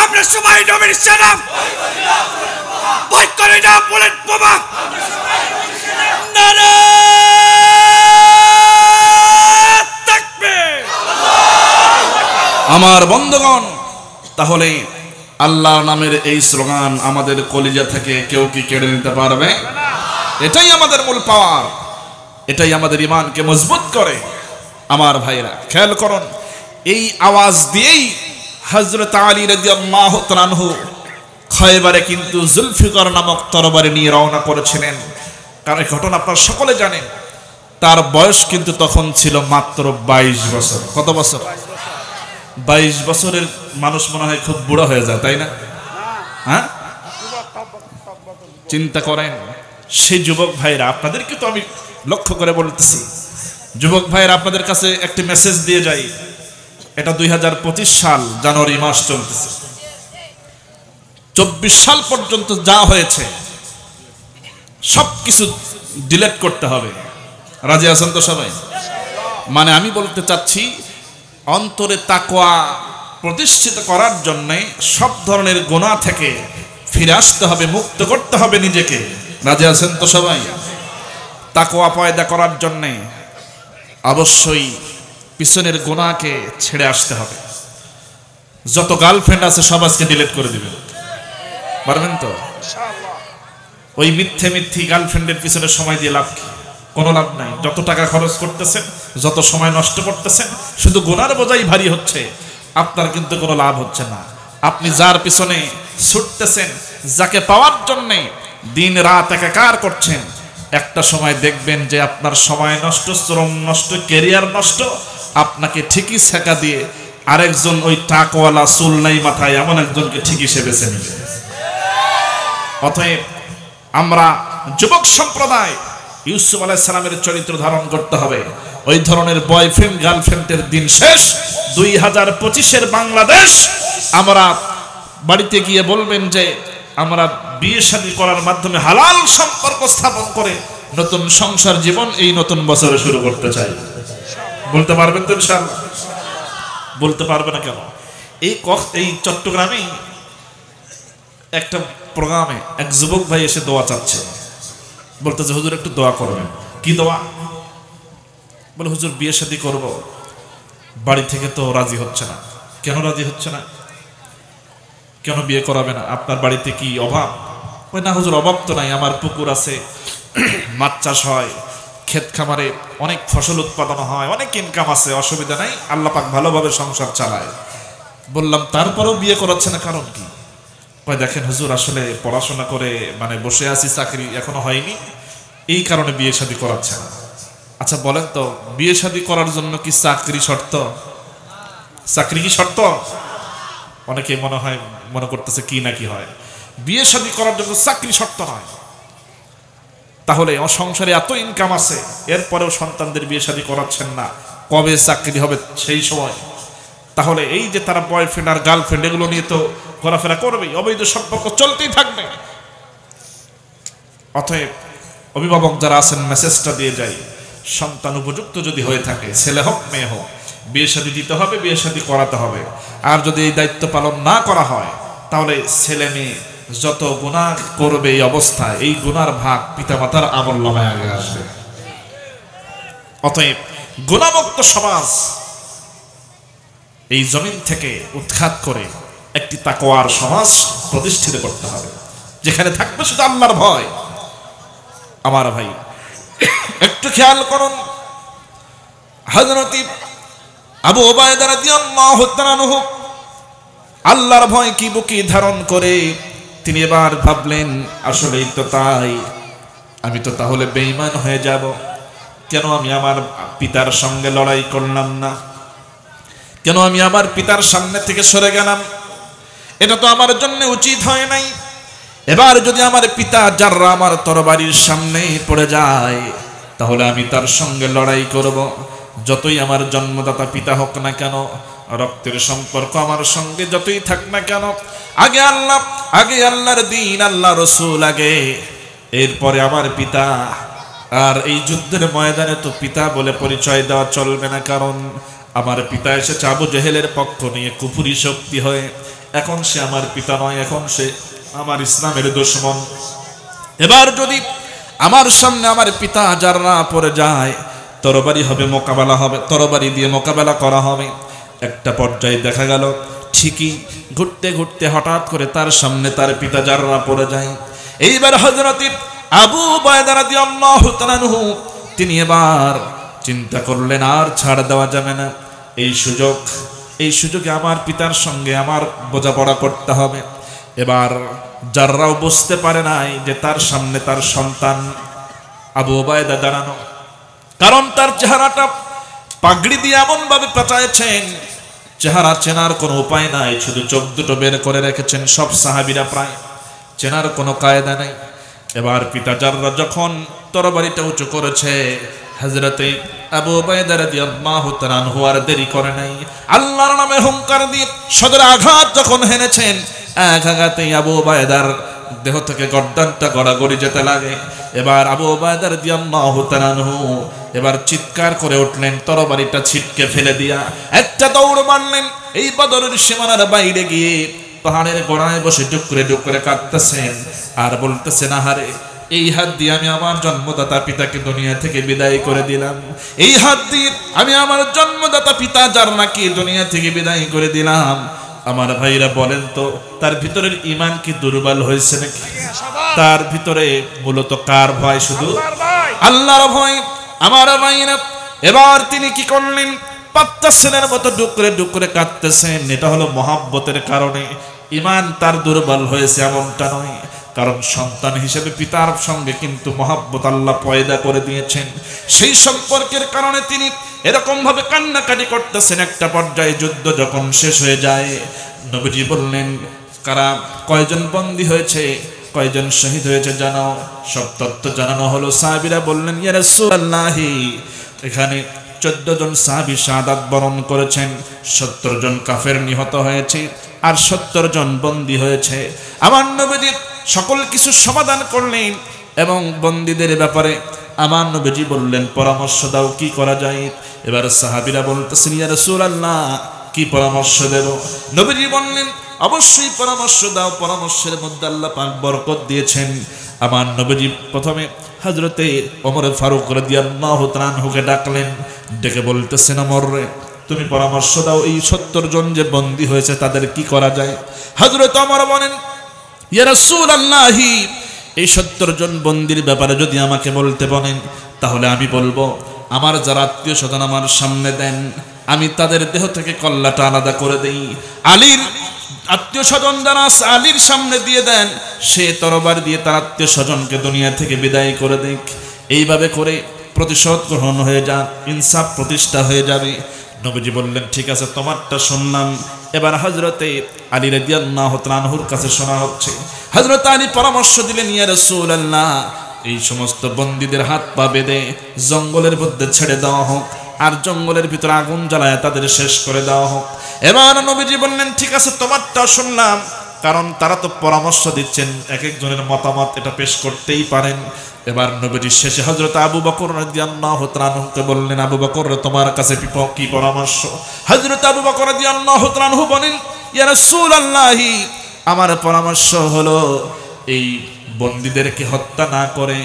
আমরা সবাই নবীর সালাম ভয় করি না বুলেট বোমা, আমার বন্ধুগণ। তাহলে আল্লাহর নামের এই স্লোগান আমাদের কলিজা থেকে কেউ কি কেড়ে নিতে পারবে? এটাই আমাদের মূল পাওয়ার, এটাই আমাদের ঈমানকে মজবুত করে। আমার ভাইরা খেয়াল করুন, এই আওয়াজ দিয়েই হযরত আলী রাদিয়াল্লাহু তাআলা আনহু খয়বারে কিন্তু জুলফিকার নামক তরবারি নিয়ে রওনা করেছিলেন। কারণ এই ঘটনা আপনারা সকলে জানেন। তার বয়স কিন্তু তখন ছিল মাত্র 22 বছর। কত বছর? 22 বছরের মানুষ মনে হয় খুব বুড়ো হয়ে যায়, তাই না? হ্যাঁ, চিন্তা করেন। সেই যুবক ভাইরা, আপনাদেরকে তো আমি লক্ষ্য করে বলতেছি, যুবক ভাইরা আপনাদের কাছে একটি মেসেজ দিয়ে যাই। এটা 2025 সাল জানুয়ারি মাস চলতেছে। 24 সাল পর্যন্ত যা হয়েছে সবকিছু ডিলিট করতে হবে। রাজি আছেন তো সবাই? মানে আমি বলতে চাচ্ছি, অন্তরে তাকওয়া প্রতিষ্ঠিত করার জন্য সব ধরনের গুনাহ থেকে ফিরে আসতে হবে, মুক্ত করতে হবে নিজেকে। রাজি আছেন তো সবাই? তাকওয়া পয়দা করার জন্য অবশ্যই পিছনের গুনাহকে ছেড়ে আসতে হবে। যত গার্লফ্রেন্ড আছে সব আজকে ডিলিট করে দিবেন, পারবেন তো? ওই মিথ্যে গার্লফ্রেন্ডের পিছনে সময় দিয়ে লাভ কি? কোনো লাভ নাই। যত টাকা খরচ করতেছেন, যত সময় নষ্ট করতেছেন, শুধু গুনার বোঝাই ভারী হচ্ছে, আপনার কিন্তু কোনো লাভ হচ্ছে না। আপনি যার পিছনে ছুটতেছেন, যাকে পাওয়ার জন্যে দিন রাত একাকার করছেন, একটা সময় দেখবেন যে আপনার সময় নষ্ট, শ্রম নষ্ট, ক্যারিয়ার নষ্ট। আপনাকে ঠিকই ছেঁকা দিয়ে আরেকজন ওই টাকওয়ালা, চুল নাই মাথায়, এমন একজনকে ঠিকই সে বেছে নেবে। অতএব আমরা যুবক সম্প্রদায় ইউসুফ আলাইহিস সালামের চরিত্র ধারণ করতে হবে। ওই ধরনের বয়ফ্রেন্ড গার্লফ্রেন্ডের দিন শেষ। 2025-এর বাংলাদেশ, আমরা বাড়িতে গিয়ে বলবেন যে আমরা বিয়ে শাদী করার মাধ্যমে হালাল সম্পর্ক স্থাপন করে নতুন সংসার জীবন এই নতুন বছরে শুরু করতে চাই। বলতে পারবেন তো ইনশাআল্লাহ? বলতে পারবে না কেন? এই চট্টগ্রামে একটা প্রোগ্রামে এক যুবক ভাই এসে দোয়া চাচ্ছে, বলতেছে হুজুর একটু দোয়া করবেন। কি দোয়া? বলে হুজুর বিয়ে শাদী করব, বাড়ি থেকে তো রাজি হচ্ছে না। কেন রাজি হচ্ছে না? কেন বিয়ে করাবে না? আপনার বাড়িতে কি অভাব? ওই না হুজুর, অভাব তো নাই, আমার পুকুর আছে, মাছ চাষ হয়, ক্ষেত খামারে অনেক ফসল উৎপাদন হয়, অনেক ইনকাম আছে, অসুবিধা নাই, আল্লাহ পাক ভালোভাবে সংসার চালায়। বললাম তারপরেও বিয়ে করাচ্ছে না, কারণ কি? কয় দেখেন হুজুর, আসলে পড়াশোনা করে বসে আছি, চাকরি এখনো হয়নি, এই কারণে বিয়ে শাদী করাচ্ছে না। আচ্ছা বলেন তো, বিয়ে শাদী করার জন্য কি চাকরি শর্ত? চাকরি কি শর্ত? অনেকে মনে করতেছে কি না কি হয়। বিয়ে শাদী করার জন্য চাকরি শর্ত নয়। তাহলে সংসারে এত ইনকাম আছে, এরপরেও সন্তানদের বিয়ে শাদী করাচ্ছেন না, কবে চাকরি হবে সেই সময়? তাহলে এই যে তারা বয়ফ্রেন্ড আর গার্লফ্রেন্ড এগুলো নিয়ে তো ঘোরাফেরা করবেই, অবৈধ সম্পর্ক চলতেই থাকবে। অতএব অভিভাবক যারা আছেন, মেসেজটা দিয়ে যাই, সন্তান উপযুক্ত যদি হয়ে থাকে, ছেলে হোক মেয়ে হোক, বিয়ে শাদী দিতে হবে, বিয়ে শাদী করাতে হবে। আর যদি এই দায়িত্ব পালন না করা হয়, তাহলে ছেলে মেয়ে যত গুনাহ করবে এই অবস্থায়, এই গুনার ভাগ পিতামাতার আমলনামায় আগে আসবে। অতএব গুনাহমুক্ত সমাজ এই জমিন থেকে উৎখাত করে একটি তাকওয়ার সমাজ প্রতিষ্ঠিত করতে হবে, যেখানে থাকবে শুধু আল্লাহর ভয়। আমার ভাই একটু খেয়াল করুন, হযরত আবু উবাইদা রাদিয়াল্লাহু তাআলা আনহু আল্লাহর ভয় কি বুকে ধারণ করে তিনি এবার ভাবলেন, আসলেই তো তাই, আমি তো তাহলে বেঈমান হয়ে যাব। কেন আমি আমার পিতার সঙ্গে লড়াই করলাম না? কেন আমি আমার পিতার সামনে থেকে সরে গেলাম? এটা তো আমার জন্য উচিত হয় নাই। এবার যদি আমার পিতা জাররা আমার তরবারির সামনে পড়ে যায়, তাহলে আমি তার সঙ্গে লড়াই করব। যতই আমার জন্মদাতা পিতা হোক না কেন, রক্তের সম্পর্ক আমার সঙ্গে যতই থাক না কেন, আগে আল্লাহ, আগে আল্লাহর দ্বীন, আল্লাহ রাসূল আগে, এরপরে আমার পিতা। আর এই যুদ্ধের ময়দানে তো পিতা বলে পরিচয় দেওয়া চলবে না, কারণ আমার পিতা এসেছে আবু জেহেলের পক্ষ নিয়ে কুফরি শক্তি হয়ে। এখন সে আমার পিতা নয়, এখন সে আমার ইসলামের দুশমন। এবার যদি আমার সামনে আমার পিতা জাররা পড়ে যায়, তরবারি হবে, মোকাবেলা হবে, তরবারি দিয়ে মোকাবেলা করা হবে। একটা পর্যায়ে দেখা গেল ঠিকই ঘুরতে ঘুরতে হঠাৎ করে তার সামনে তার পিতা জাররা পড়ে যায়। এইবার হযরত আবু উবাইদা রাদিয়াল্লাহু তাআলা আনহু তিনি এবার চিন্তা করলেন, আর ছাড় দেওয়া যাবে না, এই সুযোগে আমার পিতার সঙ্গে আমার বোঝাপড়া করতে হবে। এবার জাররাও বুঝতে পারে নাই যে তার সামনে তার সন্তান আবু উবাইদা দাঁড়ানো, কারণ তার চেহারাটা পাগড়ি দিয়ে এমন ভাবে পেঁচাইছেন, চেহারা চেনার কোনো উপায় নাই, শুধু চোখ দুটো বের করে রেখেছেন। সব সাহাবীরা প্রায় চেনার কোনো কায়দা নেই। এবার পিতা জাররা যখন তরবারিটা উঁচু করেছে, হযরতে আবু উবাইদা রাদিয়াল্লাহু তাআলা আনহু আর দেরি করে নাই, আল্লাহর নামে হুঙ্কার দিয়ে সদর আঘাত যখন হেনেছেন, এক আঘাতেই আবু উবাইদার দেহ থেকে গর্দানটা গড়াগড়ি যেতে লাগে। এবার আবু উবাইদা রাদিয়াল্লাহু তাআলা আনহু এবার চিৎকার করে উঠলেন, তরবারিটা ছিটকে ফেলে দিয়া একটা দৌড় মারলেন। এই বদরের সীমানার বাইরে গিয়ে পাহাড়ের গোড়ায় বসে ডুকরে ডুকরে কাঁদতেছেন আর বলতেছেন, আহারে এই হাত দিয়ে আমি আমার জন্মদাতা পিতাকে দুনিয়া থেকে বিদায় করে দিলাম। এই হাত দিয়ে আমি আমার জন্মদাতা পিতা যার নাকি দুনিয়া থেকে বিদায় করে দিলাম। আমার ভাইরা বলেন তো, তার ভিতরের ঈমান কি দুর্বল হয়েছে নাকি? তার ভিতরে মূলত কার ভয়? শুধু আল্লাহর ভয়। আমার ভাইরা, এবার তিনি কি করলেন? পাত্তা ছেলের মতো ডুকরে ডুকরে কাঁদতেছেন। এটা হলো মহাব্বতের কারণে। ঈমান তার দুর্বল হয়েছে এমনটা নয়, কারণ সন্তান হিসেবে পিতার সঙ্গে কিন্তু মহাব্বত আল্লাহ পয়দা করে দিয়েছেন। সেই সম্পর্কের কারণে তিনি এরকম ভাবে কান্নাকাটি করতেছেন। একটা পর্যায়ে যুদ্ধ যখন শেষ হয়ে যায়, নবীজি বললেন, কারা কয়জন বন্দী হয়েছে, কয়জন শহীদ হয়েছে জানাও। সব তথ্য জানানো হলো। সাহাবীরা বললেন, ইয়া রাসূলুল্লাহ, এখানে 14 জন সাহাবী শাহাদাত বরণ করেছেন, 70 জন কাফের নিহত হয়েছে, আর 70 জন বন্দী হয়েছে। আমার নবীজি সকল কিছু সমাধান করলেন এবং বন্দীদের ব্যাপারে আমার নবীজি বললেন, পরামর্শ দাও কি করা যায়। এবার সাহাবীরা বলতেছেন, ইয়া রাসূলুল্লাহ, কি পরামর্শ দেব? নবীজি বললেন, অবশ্যই পরামর্শ দাও। পরামর্শের মধ্যে আল্লাহ পাক বরকত দিয়েছেন। আমার নবীজি প্রথমে হযরতে ওমর ফারুক রাদিয়াল্লাহু তাআলা আনহুকে ডাকলেন, ডেকে বলতেছেন, ওমর রে, তুমি পরামর্শ দাও, এই 70 জন যে বন্দী হয়েছে তাদের কি করা যায়। হযরত ওমর বলেন, ইয়া রাসূলুল্লাহ, এই 70 জন বন্দীর ব্যাপারে যদি আমাকে বলতে বলেন, তাহলে আমি বলবো, আমার যারা আত্মীয় স্বজন আমার সামনে দেন, আমি তাদের দেহ থেকে কল্লাটা আলাদা করে দেই। আলীর আত্মীয় স্বজন যারা আলীর সামনে দিয়ে দেন, সে তরবারি দিয়ে তার আত্মীয় স্বজনকে দুনিয়া থেকে বিদায় করে দেখ। এইভাবে করে প্রতিশোধ গ্রহণ হয়ে যা, ইনসাফ প্রতিষ্ঠা হয়ে যাবে। নবীজি বললেন, ঠিক আছে, তোমারটা শুনলাম। এবার হযরতে আলী রাদিয়াল্লাহু তাআলা আনহুর কাছে শোনা হচ্ছে। হযরত আলী পরামর্শ দিলেন, ইয়া রাসূলুল্লাহ, এই সমস্ত বন্দীদের হাত পা বেঁধে জঙ্গলের মধ্যে ছেড়ে দেওয়া হোক, আর জঙ্গলের ভিতরে আগুন জ্বালায় তাদের শেষ করে দেওয়া হোক। এবার নবীজি বললেন, ঠিক আছে, তোমারটা শুনলাম। কারণ তারা তো পরামর্শ দিচ্ছেন, এক একজনের মতামত এটা পেশ করতেই পারেন। এবার নবীজি শেষে হযরত আবু বকর রাদিয়াল্লাহু তাআলা আনহুকে বললেন, আবু বকর, তোমার কাছে কি পরামর্শ? হযরত আবু বকর রাদিয়াল্লাহু তাআলা আনহু বলেন, ইয়া রাসূলুল্লাহ, আমার পরামর্শ হলো, এই বন্দীদেরকে হত্যা না করে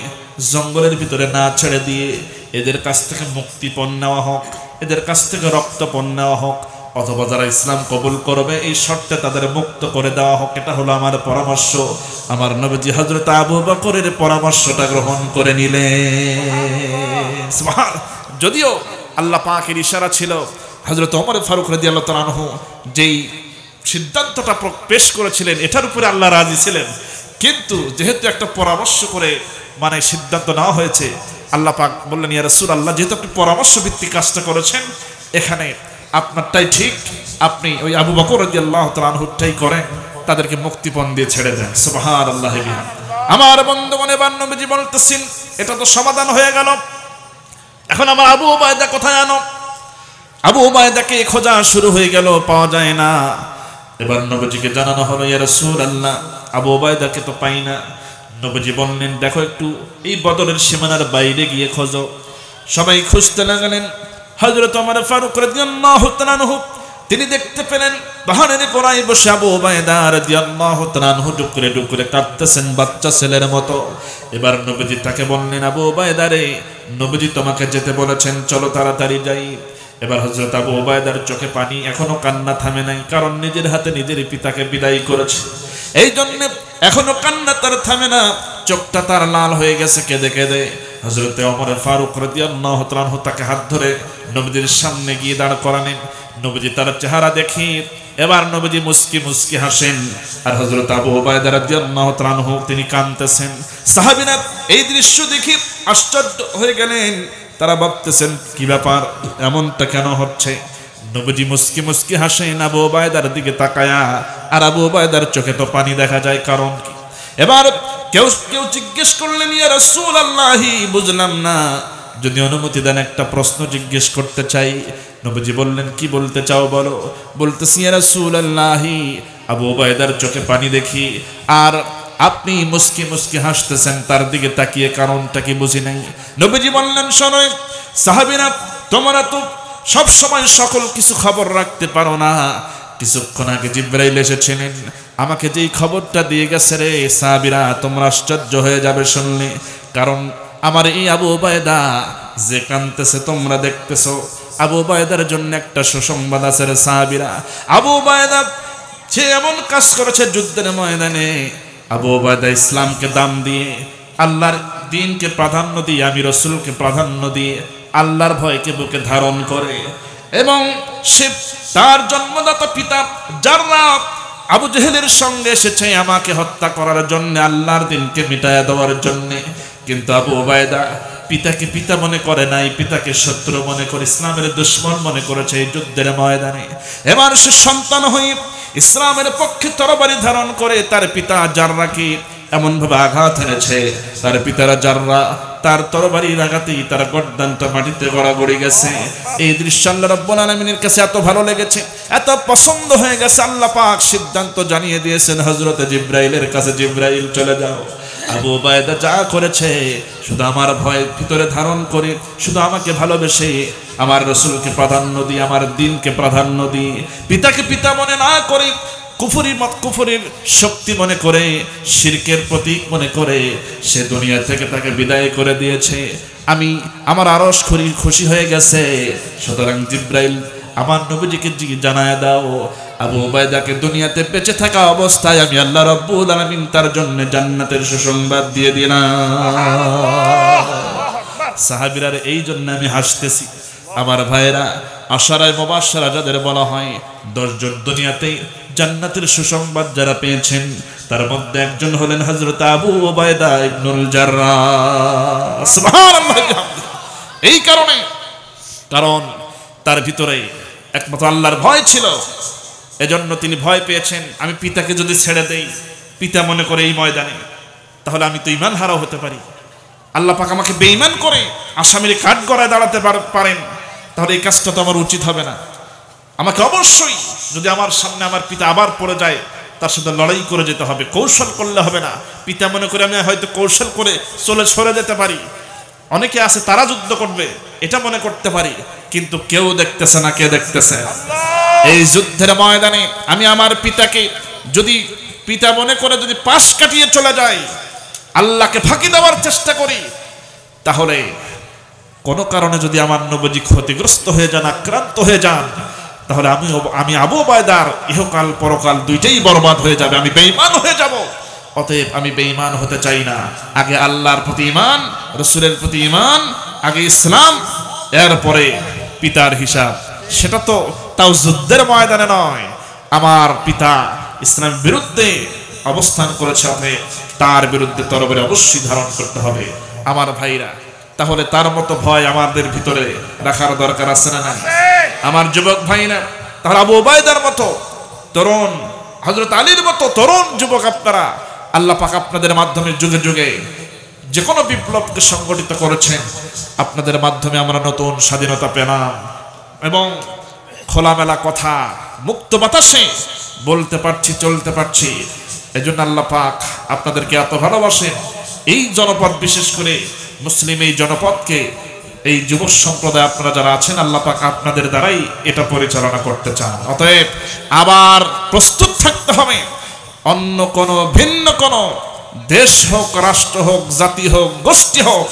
জঙ্গলের ভিতরে না ছেড়ে দিয়ে এদের কাছ থেকে মুক্তিপণ নেওয়া হোক, এদের কাছ থেকে রক্তপণ নেওয়া হোক, অথবা যারা ইসলাম কবুল করবে এই শর্তে তাদের মুক্ত করে দেওয়া হোক। এটা হলো আমার পরামর্শ। আমার নবীজি হযরত আবু বকরের পরামর্শটা গ্রহণ করে নিলেন। সুবহান। যদিও আল্লাহ পাকের ইশারা ছিল, হযরত ওমর ফারুক রাদিয়াল্লাহু তাআলা আনহু যেই সিদ্ধান্তটা পেশ করেছিলেন এটার উপরে আল্লাহ রাজি ছিলেন, কিন্তু যেহেতু একটা পরামর্শ করে মানে সিদ্ধান্ত নেওয়া হয়েছে, আল্লাহ পাক বললেন, ইয়া রাসূলুল্লাহ, যেহেতু আপনি পরামর্শ ভিত্তিক কাজটা করেছেন, এখানে আপনারটাই ঠিক, আপনি ওই আবু বকর রাদিয়াল্লাহু তাআলা আনহুটাই করেন, তাদেরকে মুক্তিপণ দিয়ে ছেড়ে দেন। সুবহানাল্লাহ। আমার বন্ধুগণ, এবার নবীজি বলতেছেন, এটা তো সমাধান হয়ে গেল, এখন আমার আবু উবায়দা কোথায় আনো? আবু উবায়দাকে খোঁজা শুরু হয়ে গেল, পাওয়া যায় না। এবার নবীজিকে জানানো হলো, ইয়া রাসূলুল্লাহ, আবু উবায়দাকে তো পাই না। নবীজি বললেন, দেখো একটু এই বদরের সীমানার বাইরে গিয়ে খোঁজো। সবাই খুঁজতে লাগলেন। হযরত ওমর ফারুক রাদিয়াল্লাহু তাআলা আনহু তিনি দেখতে পেলেন পাহাড়ের গোড়ায় বসে আবু উবায়দা রাদিয়াল্লাহু তাআলা আনহু ডুকরে ডুকরে কাঁদতেছেন বাচ্চা ছেলের মতো। এবার নবীজি তাকে বললেন, আবু উবায়দা রে, নবীজি তোমাকে যেতে বলেছেন, চলো তাড়াতাড়ি যাই। এবার হযরত আবু উবায়দার চোখে পানি, এখনো কান্না থামে নাই, কারণ নিজের হাতে নিজের পিতাকে বিদায় করেছে, এই জন্য এখনো কান্না তার থামে না, চোখটা তার লাল হয়ে গেছে কেঁদে কেঁদে। হযরত ওমর ফারুক রাদিয়াল্লাহু তাআলা আনহু তাকে হাত ধরে নবীজির সামনে গিয়ে দাঁড় করালেন। নবীজি তার চেহারা দেখি এবার নবীজি মুস্কি মুস্কি হাসেন, আর হযরত আবু উবায়দা রাদিয়াল্লাহু তাআলা আনহু তিনি কাঁদতেছেন। সাহাবীরা এই দৃশ্য দেখে আশ্চর্য হয়ে গেলেন, তারা ভাবতেছেন কি ব্যাপার, এমনটা কেন হচ্ছে? নবীজি মুস্কি মুস্কি হাসেন আবু উবায়দার দিকে তাকায়া, আর আবু উবায়দার চোখে তো পানি দেখা যায়, কারণ কি? এবার কেউ কেউ জিজ্ঞেস করলেন, ইয়া রাসূলুল্লাহ, বুঝলাম না, যদি অনুমতি দেন একটা প্রশ্ন জিজ্ঞেস করতে চাই। নবীজি বললেন, কি বলতে চাও বলো। বলতেছি, ইয়া রাসূলুল্লাহ, আবু উবায়দার চোখে পানি দেখি আর আপনি মুস্কি মুস্কি হাসতেছেন, তার দিকে তাকিয়ে কারণটা কি বুঝি নাই। নবীজি বললেন, শোনো সাহাবীরা, তোমরা তো সব সময় সকল কিছু খবর রাখতে পারো না। কিছুক্ষণ আগে জিবরাইল এসেছিলেন, আমাকে যেই খবরটা দিয়ে গেছে রে সাহাবীরা, তোমরা আশ্চর্য হয়ে যাবে শুনলে। কারণ আমার এই আবু উবায়দা যে কাঁদতেছে তোমরা দেখতেছো, আবু উবায়দার জন্য একটা সুসংবাদ আছে রে সাহাবীরা। আবু উবায়দা সে এমন কাজ করেছে যুদ্ধের ময়দানে। আবু উবায়দা ইসলামকে দাম দিয়ে, আল্লাহর দ্বীনকে প্রাধান্য দিয়ে, আমি রাসূলকে প্রাধান্য দিয়ে, আল্লাহর ভয়কে বুকে ধারণ করে, এবং সে তার জন্মদাতা পিতা যারা আবু জেহেলের সঙ্গে এসেছে আমাকে হত্যা করার জন্য, আল্লাহর দ্বীনকে মিটায়া দেওয়ার জন্য। কিন্তু আবু উবায়দা পিতাকে পিতা মনে করে নাই, পিতাকে শত্রু মনে করে, ইসলামের দুশমন মনে করেছে এই যুদ্ধের ময়দানে। এবার সে সন্তান হয়ে ইসলামের পক্ষে তরবারি ধারণ করে তার পিতা জাররাকে এমন ভাবে আঘাত এনেছে, তার পিতারা জাররা তার তরবারির আঘাতেই তার গর্দানটা মাটিতে গড়াগড়ি গেছে। এই দৃশ্য আল্লাহ রাব্বুল আলামিনের কাছে এত ভালো লেগেছে, এত পছন্দ হয়ে গেছে, আল্লাহ পাক সিদ্ধান্ত জানিয়ে দিয়েছেন হযরত জিবরাইলের কাছে, জিবরাইল চলে যাও। আবু উবায়দা যা করেছে শুধু আমার ভয় ভিতরে ধারণ করে, শুধু আমাকে ভালোবেসে, আমার রাসূলকে প্রাধান্য দিয়ে, আমার দ্বীনকে প্রাধান্য দিয়ে, পিতাকে পিতা মনে না করে, কুফরের শক্তি মনে করে, শিরকের প্রতীক মনে করে সে দুনিয়া থেকে তাকে বিদায় করে দিয়েছে। আমার আরশ খুশি হয়ে গেছে। সুতরাং জিবরাইল আমার নবীজিকে জানায় দাও, আবু উবায়দাকে দুনিয়াতে বেঁচে থাকা অবস্থায় আমি আল্লাহ রাব্বুল আলামিন তার জন্য জান্নাতের সুসংবাদ দিয়ে দিলাম। সাহাবীরা এই জন্য আমি হাসতেছি আমার ভাইরা। আশারায়ে মুবাশশারা যাদের বলা হয়, 10 জন দুনিয়াতে জান্নাতের সুসংবাদ যারা পেয়েছেন, তার মধ্যে একজন হলেন হযরত আবু উবায়দা ইবনুল জাররাহ। সুবহানাল্লাহ। এই কারণ তার ভিতরে একমাত্র আল্লাহর ভয় ছিল, এজন্য তিনি ভয় পেয়েছেন। আমি পিতাকে যদি ছেড়ে দেই, পিতা মনে করে এই ময়দানে, তাহলে আমি তো ঈমান হারাও হতে পারি। আল্লাহ পাক আমাকে বেঈমান করে আসামির কাঠগড়ায় দাঁড়াতে পারেন, তাহলে এই কাজটা তো আমার উচিত হবে না। আমাকে অবশ্যই, যদি আমার সামনে আমার পিতা আবার পড়ে যায়, তার সাথে লড়াই করে যেতে হবে, কৌশল করলে হবে না। পিতা মনে করে আমি হয়তো কৌশল করে সরে যেতে পারি, অনেকে আছে তারা যুদ্ধ করবে এটা মনে করতে পারি, কিন্তু কেউ দেখতেছে না। কে দেখতেছে? এই যুদ্ধের ময়দানে আমি আমার পিতাকে যদি পিতা মনে করে যদি পাশ কাটিয়ে চলে যাই, আল্লাহকে ফাঁকি দেওয়ার চেষ্টা করি, তাহলে কোনো কারণে যদি আমার নবীজি ক্ষতিগ্রস্ত হয়ে যান, আক্রান্ত হয়ে যান, তাহলে আমি আবু উবায়দার ইহকাল পরকাল দুইটাই বরবাদ হয়ে যাবে, আমি বেঈমান হয়ে যাব। অতএব আমি বেঈমান হতে চাই না। আগে আল্লাহর প্রতি ঈমান, রাসূলের প্রতি ঈমান, আগে ইসলাম, এরপরে পিতার হিসাব। সেটা তো তাও যুদ্ধের ময়দানে নয়। আমার পিতা ইসলামের বিরুদ্ধে অবস্থান করেছে, অতএব তার বিরুদ্ধে তরবারি অবশ্যই ধারণ করতে হবে। আমার ভাইরা, তাহলে তার মতো ভয় আমাদের ভিতরে রাখার দরকার আছে না? আমার যুবক ভাইরা, তাহলে আবু উবায়দার মতো তরুণ, হযরত আলীর মতো তরুণ যুবক আপনারা, আল্লাহ পাক আপনাদের মাধ্যমে যুগে যুগে যে কোনো বিপ্লবকে সংগঠিত করেছেন। আপনাদের মাধ্যমে আমরা নতুন স্বাধীনতা পেলাম এবং খোলামেলা কথা মুক্ত বাতাসে বলতে পারছি, চলতে পারছি। এজন্য আল্লাহ পাক আপনাদেরকে এত ভালোবাসেন। এই জনপদ, বিশেষ করে মুসলিম এই জনপদকে, এই যুবক সম্প্রদায় আপনারা যারা আছেন, আল্লাহ পাক আপনাদের দ্বারাই এটা পরিচালনা করতে চান। অতএব আবার প্রস্তুত থাকতে হবে। অন্য কোন ভিন্ন কোন দেশ হোক, রাষ্ট্র হোক, জাতি হোক, গোষ্ঠী হোক,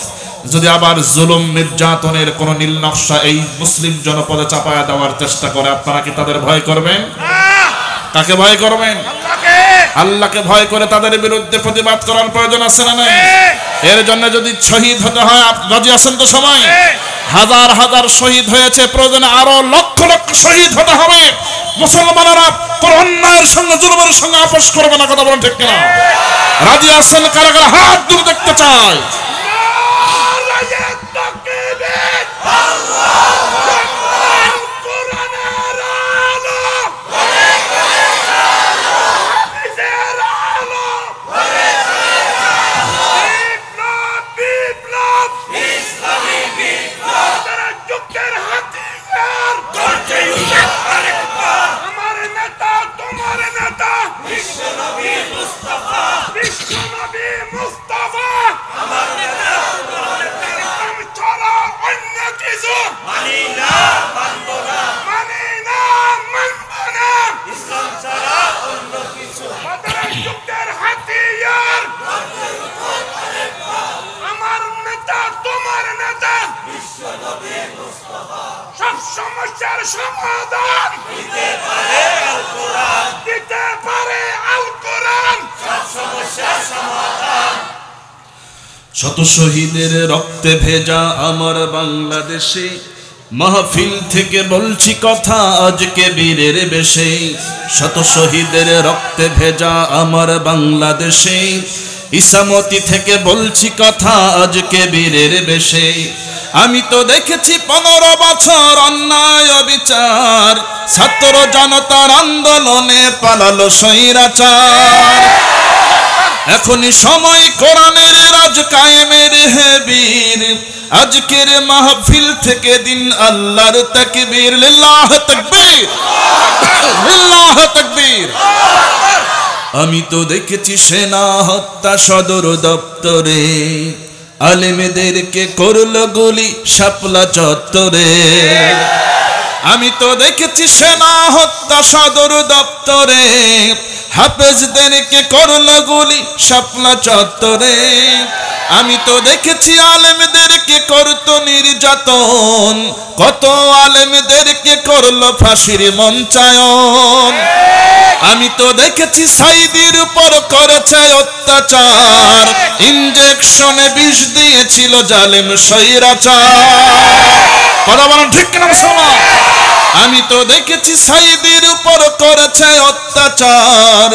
যদি আবার জুলুম নির্যাতনের কোন নীল নকশা এই মুসলিম জনপদে চাপায়া দেওয়ার চেষ্টা করে, আপনারা কি তাদের ভয় করবেন? কাকে ভয় করবেন? আল্লাহকে ভয় করে তাদের বিরুদ্ধে প্রতিবাদ করার প্রয়োজন আছে না নাই? এর জন্য যদি শহীদ হতে হয়, রাজি আছেন তো? সময় হাজার হাজার শহীদ হয়েছে, প্রয়োজনে আরো লক্ষ লক্ষ শহীদ হতে হবে। মুসলমানেরা কোন অন্যায়ের সঙ্গে, জুলুমের সঙ্গে আপোষ করবে না। কথা বলেন ঠিক কিনা? রাজি আছেন? কারা কারা হাত তুলে দেখতে চায়? বিশ্বনবী মুস্তাফা, আমার সমাধান দিতে পারে আল কোরআন, দিতে পারে আল কোরআন সব সমস্যার সমাধান। শত শহীদের রক্তে ভেজা আমার বাংলাদেশে, মাহফিল থেকে বলছি কথা আজকে বীরের বেশে। শত শহীদের রক্তে ভেজা আমার বাংলাদেশে, ইসামতি থেকে বলছি কথা আজকে বীরের বেশে। আমি তো দেখেছি 15 বছর অন্যায় বিচার, ছাত্র জনতার আন্দোলনে পালালো স্বৈরাচার। এখনই সময় কোরআনের রাজ কায়েমের হে বীর, আজকের মাহফিল থেকে দিন আল্লাহর তাকবীর, লিল্লাহ তাকবীর, লিল্লাহ তাকবীর। আমি তো দেখেছি সেনা হত্যা সদর দপ্তরে, আলেমদেরকে করল গুলি শাপলা চত্বরে। আমি তো দেখেছি সেনা হত্যা সদর দপ্তরে, হাফেজদেরকে করল গুলি শাপলা চত্বরে। আমি তো দেখেছি আলেমদেরকে করত নির্যাতন, কত আলেমদেরকে করলো ফাঁসির মঞ্চায়ন। আমি তো দেখেছি সাইদির উপর করেছে অত্যাচার, ইনজেকশনে বিষ দিয়েছিল জালেম স্বৈরাচার। কথা বলেন ঠিক কিনা মুসলমান? আমি তো দেখেছি সাইদির উপর করেছে অত্যাচার,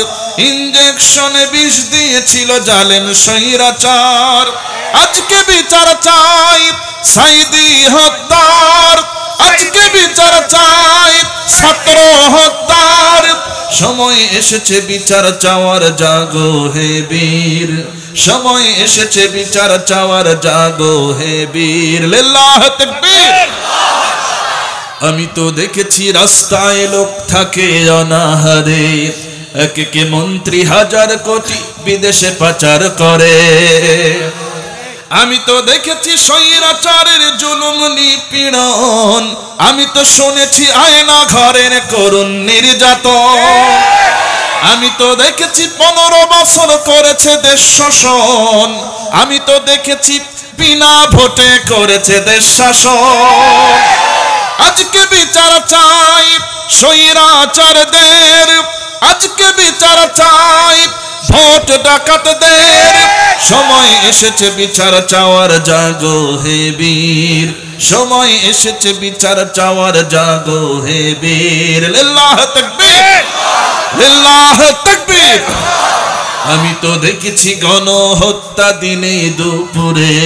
ইনজেকশনে বিষ দিয়েছিল জালেম স্বৈরাচার। আজকে বিচার চাই সাইদি হত্যার, আজকে বিচার চাই ছাত্র হত্যার। সময় এসেছে বিচার চাওয়ার, জাগো হে বীর, সময় এসেছে বিচার চাওয়ার, জাগো হে বীর, লিল্লাহ তাকবীর। আমি তো দেখেছি রাস্তায় লোক থাকে অনাহারে, এক একে মন্ত্রী হাজার কোটি বিদেশে পাচার করে। আমি তো দেখেছি স্বৈরাচারের জুলুম নিপীড়ন, আমি তো শুনেছি আয়না ঘরের করুণ নির্যাতন। আমি তো দেখেছি 15 বছর করেছে দেশ শাসন, আমি তো দেখেছি বিনা ভোটে করেছে দেশ শাসন। আজকে বিচার চাই স্বৈরাচারদের, আজকে বিচার চাই ভোট ডাকাতদের। সময় এসেছে বিচার চাওয়ার, জাগো হে বীর, সময় এসেছে বিচার চাওয়ার, জাগো হে বীর, লিল্লাহ তাকবীর, লিল্লাহ তাকবীর। আমি তো দেখেছি গণহত্যা দিনে দুপুরে,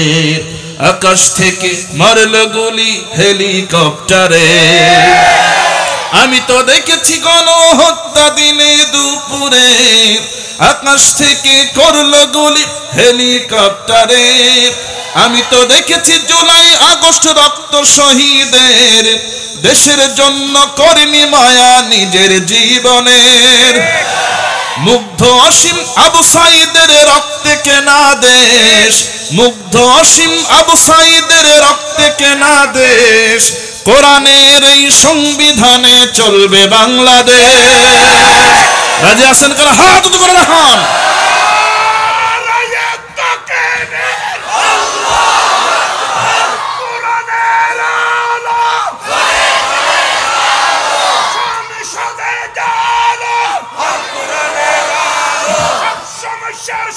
আকাশ থেকে মারল গুলি হেলিকপ্টারে। আমি তো দেখেছি গণহত্যা দিনে দুপুরে, আকাশ থেকে করল গুলি হেলিকপ্টারে। আমি তো দেখেছি জুলাই আগস্ট রক্ত শহীদের, দেশের জন্য করেনি মায়া নিজের জীবনের। মুগ্ধ অসীম আবু সাইদের রক্তে কেনা দেশ, মুগ্ধ অসীম আবু সাইদের রক্তে কেনা দেশ। কোরআনের এই সংবিধানে চলবে বাংলাদেশ। রাজি আছেন? কারা হাত উঁচু করে দেখান।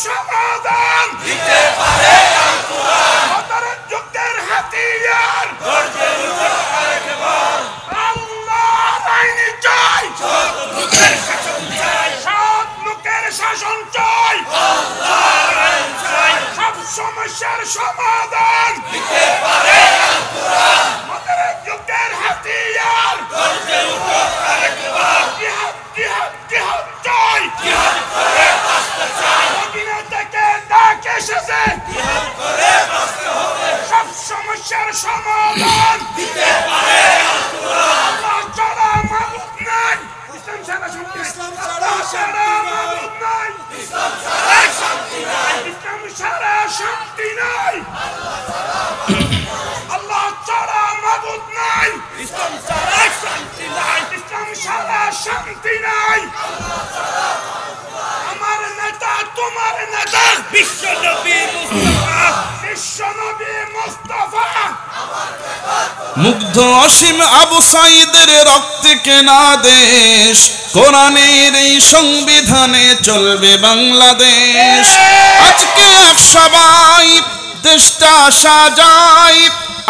সমাধান দিতে পারে আল কোরআন, মদরের যুগের হাতিয়ার গর্জে উঠে আরেকবার। আল্লাহর আইন চাই, সৎ লোকের শাসন চাই, সৎ লোকের শাসন চাই। আল্লাহর আইন চাই, সব সমস্যার সমাধান দিতে পারে আল কোরআন, মদরের যুগের হাতিয়ার গর্জে উঠে আরেকবার। জিহাদ জিহাদ জিহাদ চাই, জিহাদ করে বাঁচতে চাই। সব সমস্যার সমাধান দিতে পারে আল কোরআন। আল্লাহ ছাড়া মাবুদ নাই, ইসলাম ছাড়া শান্তি নাই। আল্লাহ ছাড়া মাবুদ নাই, ইসলাম ছাড়া শান্তি নাই। ইসলাম ছাড়া শান্তি নাই। আল্লাহ ছাড়া মাবুদ নাই, ইসলাম ছাড়া শান্তি নাই। ইসলাম ছাড়া শান্তি নাই। আমার নেতা তোমার নেতা বিশ্ব নবী মুস্তাফা, বিশ্ব নবী মুস্তাফা। আমার নেতা মুগ্ধ অসীম আবু সাইদের রক্তে কেনা দেশ, কোরআনের এই সংবিধানে চলবে বাংলাদেশ। আজকে এক সবাই দেশটা সাজাই,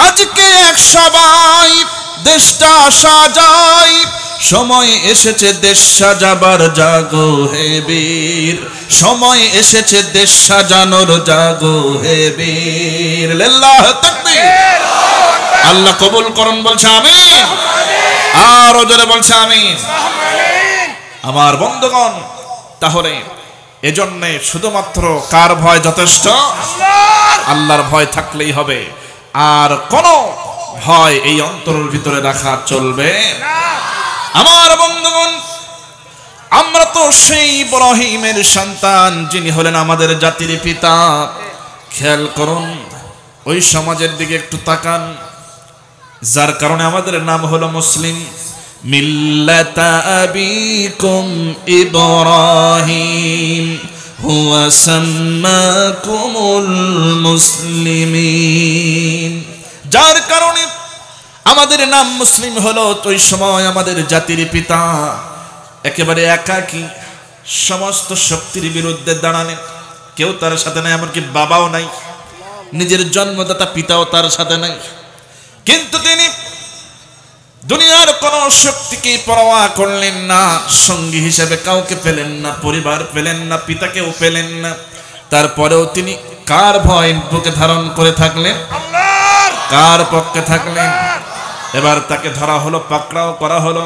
আজকে এক সবাই দেশটা সাজাই, সময় এসেছে দেশ সাজাবার, জাগো হে বীর, সময় এসেছে দেশ সাজানোর, জাগো হে বীর। লিল্লাহ তাকবীর। আল্লাহ কবুল করুন বলছে আমিন, আর জোরে বলছে আমিন। আমার বন্ধুগণ, তাহলে এজন্য শুধুমাত্র কার ভয় যথেষ্ট? আল্লাহর ভয় থাকলেই হবে, আর কোন ভয় এই অন্তরের ভিতরে রাখা চলবে না। আমার বন্ধুগণ, আমরা তো সেই ইব্রাহিমের সন্তান যিনি হলেন আমাদের জাতির পিতা। খেয়াল করুন, ওই সমাজের দিকে একটু তাকান, যার কারণে আমাদের নাম হলো মুসলিম। মিল্লাতা আবিকুম ইব্রাহিম হুয়া সাম্মাকুমুল মুসলিমিন, যার কারণে আমাদের নাম মুসলিম হলো। ওই সময় আমাদের জাতির পিতা একেবারে একাকী, সমস্ত শক্তির বিরুদ্ধে দাঁড়ালেন, কেউ তার সাথে নাই, এমনকি বাবাও নাই, নিজের জন্মদাতা পিতাও তার সাথে নাই। কিন্তু তিনি দুনিয়ার কোন শক্তিকে পরোয়া করলেন না, সঙ্গী হিসেবে কাউকে পেলেন না, পরিবার পেলেন না, পিতাকেও পেলেন না। তারপরেও তিনি কার ভয় বুকে ধারণ করে থাকলেন? কার পক্ষে থাকলেন? এবার তাকে ধরা হলো, পাকড়াও করা হলো,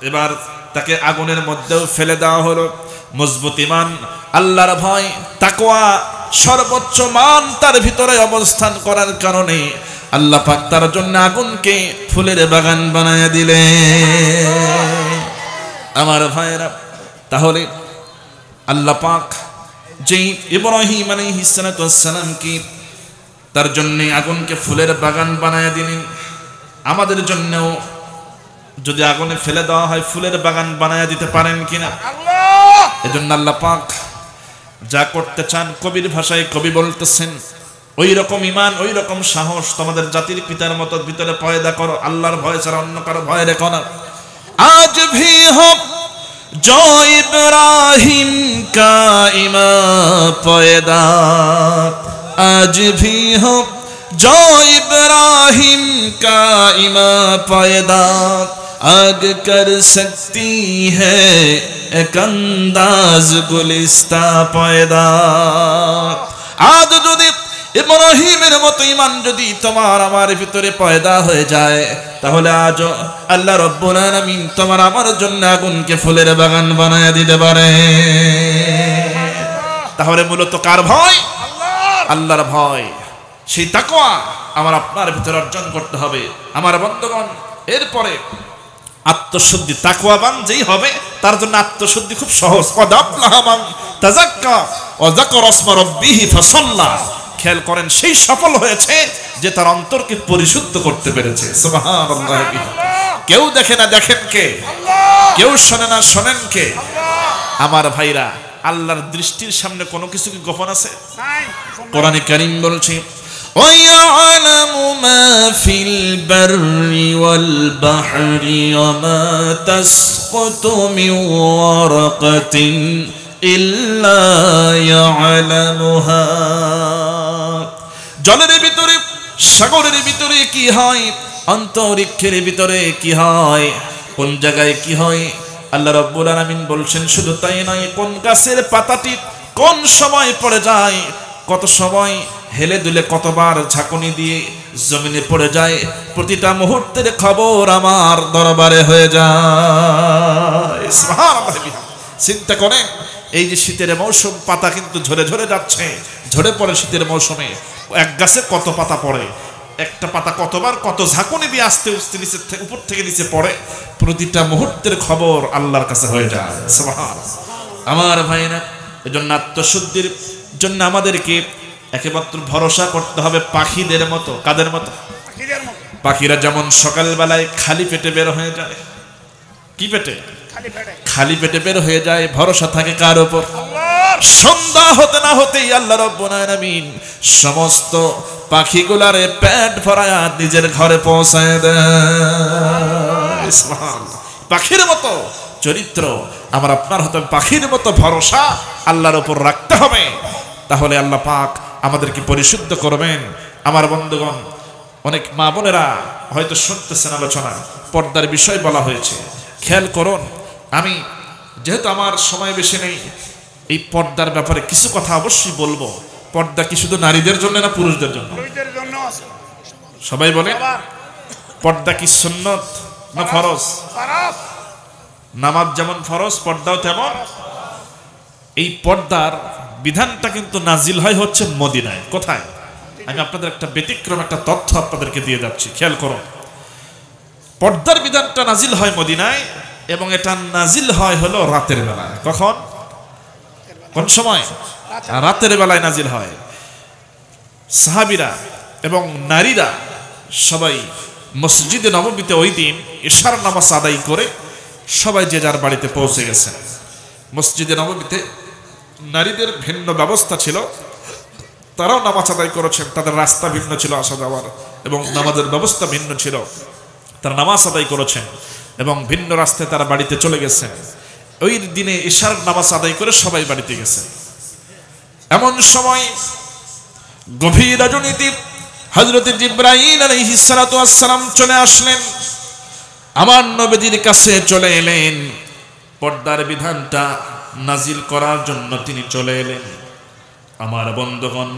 এবার তাকে আগুনের মধ্যেও ফেলে দেওয়া হলো। মজবুত ঈমান, আল্লাহর ভয়, তাকওয়া সর্বোচ্চ মান তার ভিতরে অবস্থান করার কারণে আল্লাহ পাক তার জন্য আগুনকে ফুলের বাগান বানায় দিলেন। আমার ভাইয়েরা, তাহলে আল্লাহ পাক যেই ইব্রাহিম আলাইহিস সালাতু ওয়াস সালামকে তার জন্য আগুনকে ফুলের বাগান বানায় দিলেন, আমাদের জন্যও যদি আগুনে ফেলে দেওয়া হয় ফুলের বাগান বানায় দিতে পারেন কিনা? এজন্য আল্লাহ পাক যা করতে চান, কবির ভাষায় কবি বলতেছেন, ওই রকম ঈমান, ওই রকম সাহস তোমাদের জাতির পিতার মতো ভিতরে পয়দা করো। আল্লাহর ভয় ছাড়া অন্য কারো ভয় রেখো না। আজ ভি হো जो इब्राहिम का इमा पैदा, आज भी हो जो इब्राहिम का इमा पैदा, आग कर सकती है एक अंदाज गुलिस्ता पैदा। आज যদি ইব্রাহিমের মতো ঈমান যদি তোমার আমার ভিতরে পয়দা হয়ে যায়, তাহলে আজ আল্লাহ রাব্বুল আলামিন তোমার আমার জন্য আগুনকে ফুলের বাগান বানায় দিতে পারে। তাহলে মূলত কার ভয়? আল্লাহর ভয়। সেই তাকওয়া আমার আপনার ভিতরে অর্জন করতে হবে। আমার বন্ধুগণ, এরপরে আত্মশুদ্ধি, তাকওয়াবান যেই হবে তার জন্য আত্মশুদ্ধি খুব সহজ। কদ আফলাহা মান তাযাক্কা ওয়া যাকারা ইসমা রাব্বিহি ফাসাল্লা। খেয়াল করেন, সেই সফল হয়েছে যে তার অন্তরকে পরিশুদ্ধ করতে পেরেছে। সুবহানাল্লাহ। কেউ দেখে না, দেখেন কে? কেউ শোনে না, শোনেন কে? আমার ভাইরা, আল্লাহর দৃষ্টির সামনে কোনো কিছু কি গোপন আছে? কোরআনে কারীম বলছে, ওয়ায়ালামু মা ফিল বাররি ওয়াল বাহরি ওয়া মা তাসকুতু মিন ওয়ারাকাতিন ইল্লা ইয়ালামুহা। জলের ভিতরে, সাগরের ভিতরে কি হয়, অন্তরিক্ষের ভিতরে কি হয়, কোন জায়গায় কি হয়, আল্লাহ রাব্বুল আলামিন বলছেন। শুধু তাই নয়, কোন গাছের পাতাটি কোন সময় পড়ে যায়, কত সময় হেলে দুলে, কতবার ঝাঁকুনি দিয়ে জমিনে পড়ে যায়, প্রতিটা মুহূর্তের খবর আমার দরবারে হয়ে যায়। সুবহানাল্লাহ। চিন্তা করেন, এই যে শীতের মৌসুম, পাতা কিন্তু ঝরে ঝরে যাচ্ছে, ঝরে পড়ে শীতের মৌসুমে। এক গাছে কত পাতা পড়ে, একটা পাতা কতবার কত ঝাঁকুনি দিয়ে আস্তে আস্তে নিচে উপর থেকে নিচে পড়ে, প্রতিটা মুহূর্তের খবর আল্লাহর কাছে হয়ে যায়। সুবহানাল্লাহ। আমার ভাইরা, এজন্য আত্মশুদ্ধির জন্য আমাদেরকে একেমাত্র ভরসা করতে হবে পাখিদের মতো। কাদের মতো? পাখিরা যেমন সকালবেলায় খালি পেটে বের হয়ে যায়। কি পেটে? খালি পেটে বের হয়ে যায়। ভরসা থাকে কার উপর? সন্ধ্যা হতে না হতেই আল্লাহ রাব্বুল আলামিন সমস্ত পাখিগুলারে পেট ভরায়া নিজের ঘরে পৌঁছায় দেয়। সুবহানাল্লাহ। পাখির মতো চরিত্র আমার আপনার হতে হবে, পাখির মতো ভরসা আল্লাহর উপর রাখতে হবে, তাহলে আল্লাহ পাক আমাদেরকে পরিশুদ্ধ করবেন। আমার বন্ধুগণ, অনেক মা বোনেরা হয়তো শুনতেছেন আলোচনা, পর্দার বিষয় বলা হয়েছে, খেয়াল করুন। আমি যেহেতু আমার সময় বেশি নেই, এই পর্দার ব্যাপারে কিছু কথা অবশ্যই বলবো। পর্দা কি শুধু নারীদের জন্য না পুরুষদের জন্য? দুইটার জন্য আছে। সবাই বলে আবার পর্দা কি সুন্নত না ফরজ? ফরজ। নামাজ যেমন ফরজ, পর্দাও তেমন। এই পর্দার বিধানটা কিন্তু নাজিল হয় হচ্ছে মদিনায়। কোথায়? আমি আপনাদের একটা ব্যতিক্রম একটা তথ্য আপনাদেরকে দিয়ে যাচ্ছি, খেয়াল করুন। পর্দার বিধানটা নাজিল হয় মদিনায়, এবং এটা নাজিল হয় হলো রাতের বেলায়। কখন? কোন সময়? রাতের বেলায় নাজিল হয়। সাহাবীরা এবং নারীরা সবাই মসজিদে নববীতে ওই দিন ইশার নামাজ আদায় করে সবাই যে যার বাড়িতে পৌঁছে গেছেন। মসজিদে নববীতে নারীদের ভিন্ন ব্যবস্থা ছিল, তারাও নামাজ আদায় করেছেন, তাদের রাস্তা ভিন্ন ছিল আসা যাওয়ার, এবং নামাজের ব্যবস্থা ভিন্ন ছিল, তারা নামাজ আদায় করেছেন এবং ভিন্ন রাস্তায় তারা বাড়িতে চলে গেছেন। ওই দিনে ইশার নামাজ আদায় করে সবাই বাড়িতে গেছেন। এমন সময় গভীর রজনীতে হযরত জিবরাইল আলাইহিস সালাতু ওয়াস সালাম চলে আসলেন, আমার নবীর কাছে চলে এলেন। পর্দার বিধানটা নাজিল করার জন্য তিনি চলে এলেন। আমার বন্ধুগণ,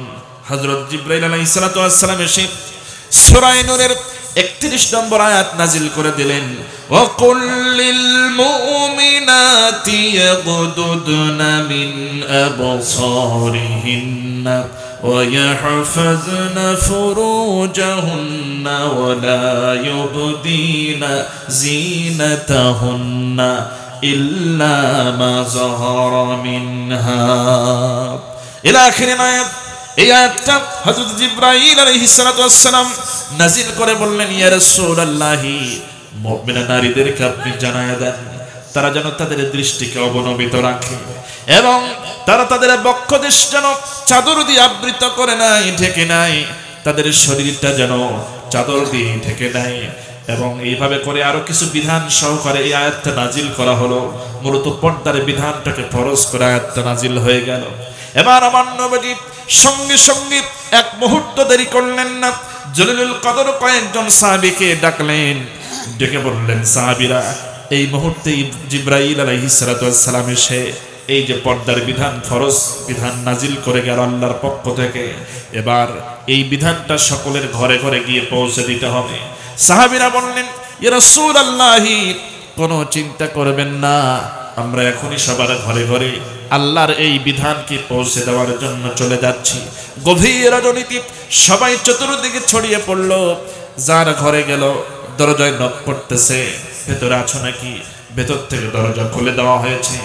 হযরত জিবরাইল আলাইহিস সালাতু ওয়াস সালাম এসে সূরা নূরের 31 নম্বর আয়াত নাজিল করে দিলেন, ওয়া কুল লিল মুমিনাতি ইয়াগুদুদনা মিন আবসারিহিন্না ওয়া ইয়াহফাযনা ফুরুজাহুন্না ওয়া লা ইউবদিনা জিনাতাহুন্না ইল্লা মা যাহারা মিনহা ইলা আখিরিন আয়াত। এই আয়াতটা হযরত জিবরাইল আলাইহিস সালাতু ওয়াস সালাম নাজিল করে বললেন, ইয়া রাসূলুল্লাহ, মুমিনা নারীদেরকে আপনি জানায়া দেন তারা যেন তাদের দৃষ্টিকে অবনমিত রাখে এবং তারা তাদের বক্ষদেশ যেন চাদর দিয়ে আবৃত করে নাই, ঢেকে নাই, তাদের শরীরটা যেন চাদর দিয়ে ঢেকে নাই। এবং এইভাবে করে আরো কিছু বিধান সহকারে এই আয়াতটা নাজিল করা হলো। মূলত পর্দার বিধানটাকে ফরজ করে আয়াতটা নাজিল হয়ে গেল। এবার আমার নবী সঙ্গে সঙ্গে এক মুহূর্ত দেরি করলেন না, জলিলুল কদর কয়েকজন সাহাবীকে ডাকলেন, ডেকে বললেন, সাহাবীরা, এই মুহূর্তেই জিবরাইল আলাইহিস সালাতু ওয়াস সালাম এসে এই যে পর্দার বিধান, ফরজ বিধান নাজিল করে গেল আল্লাহর পক্ষ থেকে, এবার এই বিধানটা সকলের ঘরে ঘরে গিয়ে পৌঁছে দিতে হবে। সাহাবীরা বললেন, ইয়া রাসূলুল্লাহ, কোনো চিন্তা করবেন না, আমরা এখনই সবার ঘরে ঘরে আল্লাহর এই বিধানকে পৌঁছে দেওয়ার জন্য চলে যাচ্ছি। গভীর রজনীতে সবাই চতুর্দিকে ছড়িয়ে পড়ল। যার ঘরে গেল দরজায় নক করতেছে, ভেতরে আছো নাকি? ভেতর থেকে দরজা খুলে দেওয়া হয়েছে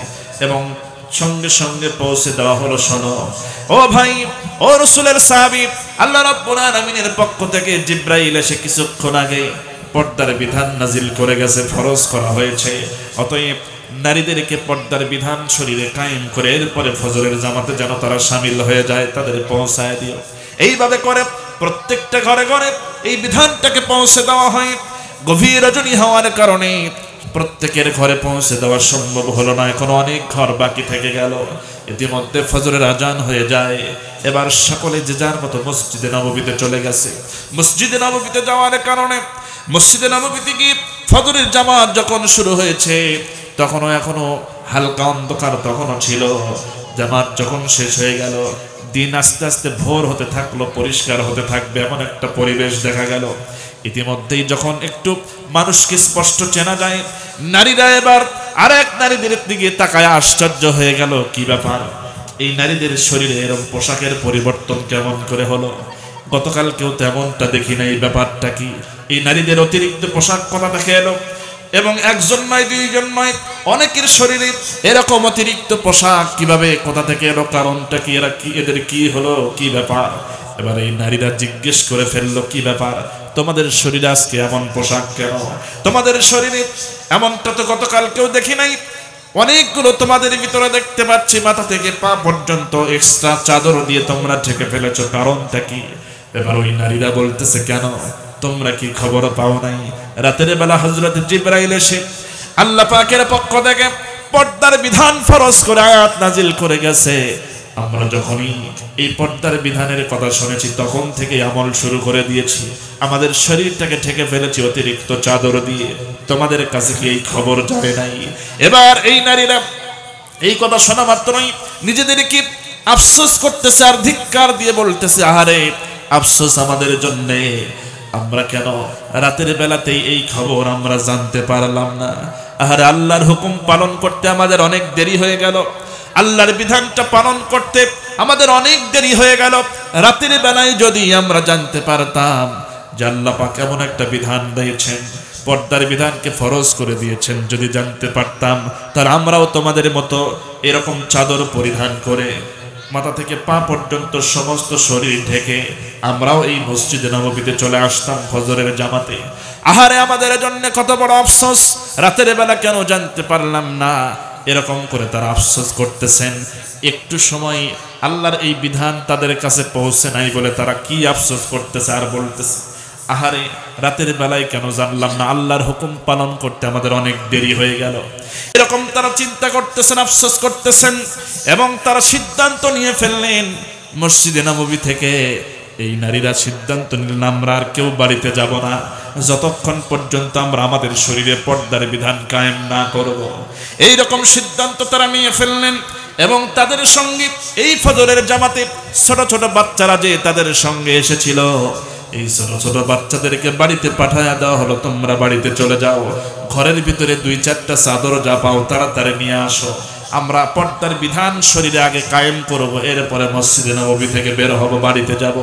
এবং সঙ্গে সঙ্গে পৌঁছে দেওয়া হলো, শোনো ও ভাই, ও রাসূলের সাহাবী, আল্লাহ রাব্বুল আলামিনের পক্ষ থেকে জিবরাইল এসে কিছুক্ষণ আগে পর্দার বিধান নাজিল করে গেছে, ফরজ করা হয়েছে। অতএব নারীদেরকে পর্দার বিধান শরীরে কায়েম করে এরপরে ফজরের জামাতে যেন তারা শামিল হয়ে যায়, তাদের পৌঁছায় দিও। এইভাবে করে প্রত্যেকটা ঘরে ঘরে এই বিধানটাকে পৌঁছে দেওয়া হয়। গভীর রজনী হওয়ার কারণে প্রত্যেকের ঘরে পৌঁছে দেওয়া সম্ভব হলো না, এখনো অনেক ঘর বাকি থেকে গেল। ইতিমধ্যে ফজরের আজান হয়ে যায়। এবার সকলে যে যার মতো মসজিদে নববীতে চলে গেছে। মসজিদে নববীতে যাওয়ার কারণে মসজিদে নববীতে গিয়ে ফজরের জামাত যখন শুরু হয়েছে, তখনও এখনো হালকা অন্ধকার তখনও ছিল। জামাত যখন শেষ হয়ে গেল, দিন আস্তে আস্তে ভোর হতে থাকলো, পরিষ্কার হতে থাকবে এমন একটা পরিবেশ দেখা গেল। ইতিমধ্যেই যখন একটু মানুষকে স্পষ্ট চেনা যায়, নারীরা এবার আরেক নারীদের দিকে তাকায় আশ্চর্য হয়ে গেল, কি ব্যাপার, এই নারীদের শরীরে এরকম পোশাকের পরিবর্তন কেমন করে হলো? গতকাল কেউ তেমনটা দেখি না, এই ব্যাপারটা কি? এই নারীদের অতিরিক্ত পোশাক কথা দেখে এলো এবং একজন নয়, দুইজন নয়, অনেকের শরীরে এরকম অতিরিক্ত পোশাক কিভাবে, কোথা থেকে এলো, কারণটা কি, এরা কি, এদের কি হলো, কি ব্যাপার? এবার এই নারীরা জিজ্ঞেস করে ফেললো, কি ব্যাপার, তোমাদের শরীরে আজকে এমন পোশাক কেন? তোমাদের শরীরে এমনটা তো গতকাল কেউ দেখি নাই। অনেকগুলো তোমাদের ভিতরে দেখতে পাচ্ছি মাথা থেকে পা পর্যন্ত এক্সট্রা চাদর দিয়ে তোমরা ঢেকে ফেলেছো, কারণটা কি? এবার ওই নারীরা বলতেছে, কেন তোমরা কি খবর পাও নাই? রাতের বেলা হযরত জিবরাইল এসে আল্লাহ পাকের পক্ষ থেকে পর্দার বিধান ফরজ করে আয়াত নাজিল করে গেছে। আমরা যখনই এই পর্দার বিধানের কথা শুনেছি তখন থেকে আমল শুরু করে দিয়েছি, আমাদের শরীরটাকে ঢেকে ফেলেছি অতিরিক্ত চাদর দিয়ে। তোমাদের কাছে কি এই খবর যায় নাই? এবার এই নারীরা এই কথা শোনা মাত্রই নিজেদেরকে আফসোস করতেছে আর ধিক্কার দিয়ে বলতেছে, আহারে আফসোস আমাদের জন্যে, আমরা কেন রাতের বেলাতেই এই খবর আমরা জানতে পারলাম না। আহারে আল্লাহর হুকুম পালন করতে আমাদের অনেক দেরি হয়ে গেল, আল্লাহর বিধানটা পালন করতে আমাদের অনেক দেরি হয়ে গেল। রাতের বেলায় যদি আমরা জানতে পারতাম যে আল্লাহ পাক এমন একটা বিধান দিয়েছেন, পর্দার বিধানকে ফরজ করে দিয়েছেন, যদি জানতে পারতাম তার আমরাও তোমাদের মতো এরকম চাদর পরিধান করে মাথা থেকে পা পর্যন্ত সমস্ত শরীর ঢেকে আমরাও এই মসজিদে নববীতে চলে আসতাম ফজরের জামাতে। আহারে আমাদের জন্য কত বড় আফসোস, রাতের বেলা কেন জানতে পারলাম না, এরকম করে তারা আফসোস করতেছেন। একটু সময় আল্লাহর এই বিধান তাদের কাছে পৌঁছে নাই বলে তারা কি আফসোস করতেছে আর বলতেছে, আহারে রাতের বেলায় কেন জানলাম না, আল্লাহর হুকুম পালন করতে আমাদের অনেক দেরি হয়ে গেল। এরকম তারা চিন্তা করতেছেন, আফসোস করতেছেন, এবং তারা সিদ্ধান্ত নিয়ে ফেললেন মসজিদে নববী থেকে। এই নারীরা সিদ্ধান্ত নিলেন, আমরা আর কেউ বাড়িতে যাব না যতক্ষণ পর্যন্ত আমরা আমাদের শরীরে পর্দার বিধান কায়েম না করব। এই রকম সিদ্ধান্ত তারা নিয়ে ফেললেন। এবং তাদের সঙ্গে এই ফজরের জামাতে ছোট ছোট বাচ্চারা যে তাদের সঙ্গে এসেছিল, এই ছোট ছোট বাচ্চাদেরকে বাড়িতে পাঠায়া দেওয়া হলো, তোমরা বাড়িতে চলে যাও, ঘরের ভিতরে 2-4টা চাদর যা পাও তাড়াতাড়ি নিয়ে আসো, আমরা পর্দার বিধান শরীরে আগে কায়েম করব, এরপরে মসজিদে নববী থেকে বের হব, বাড়িতে যাব।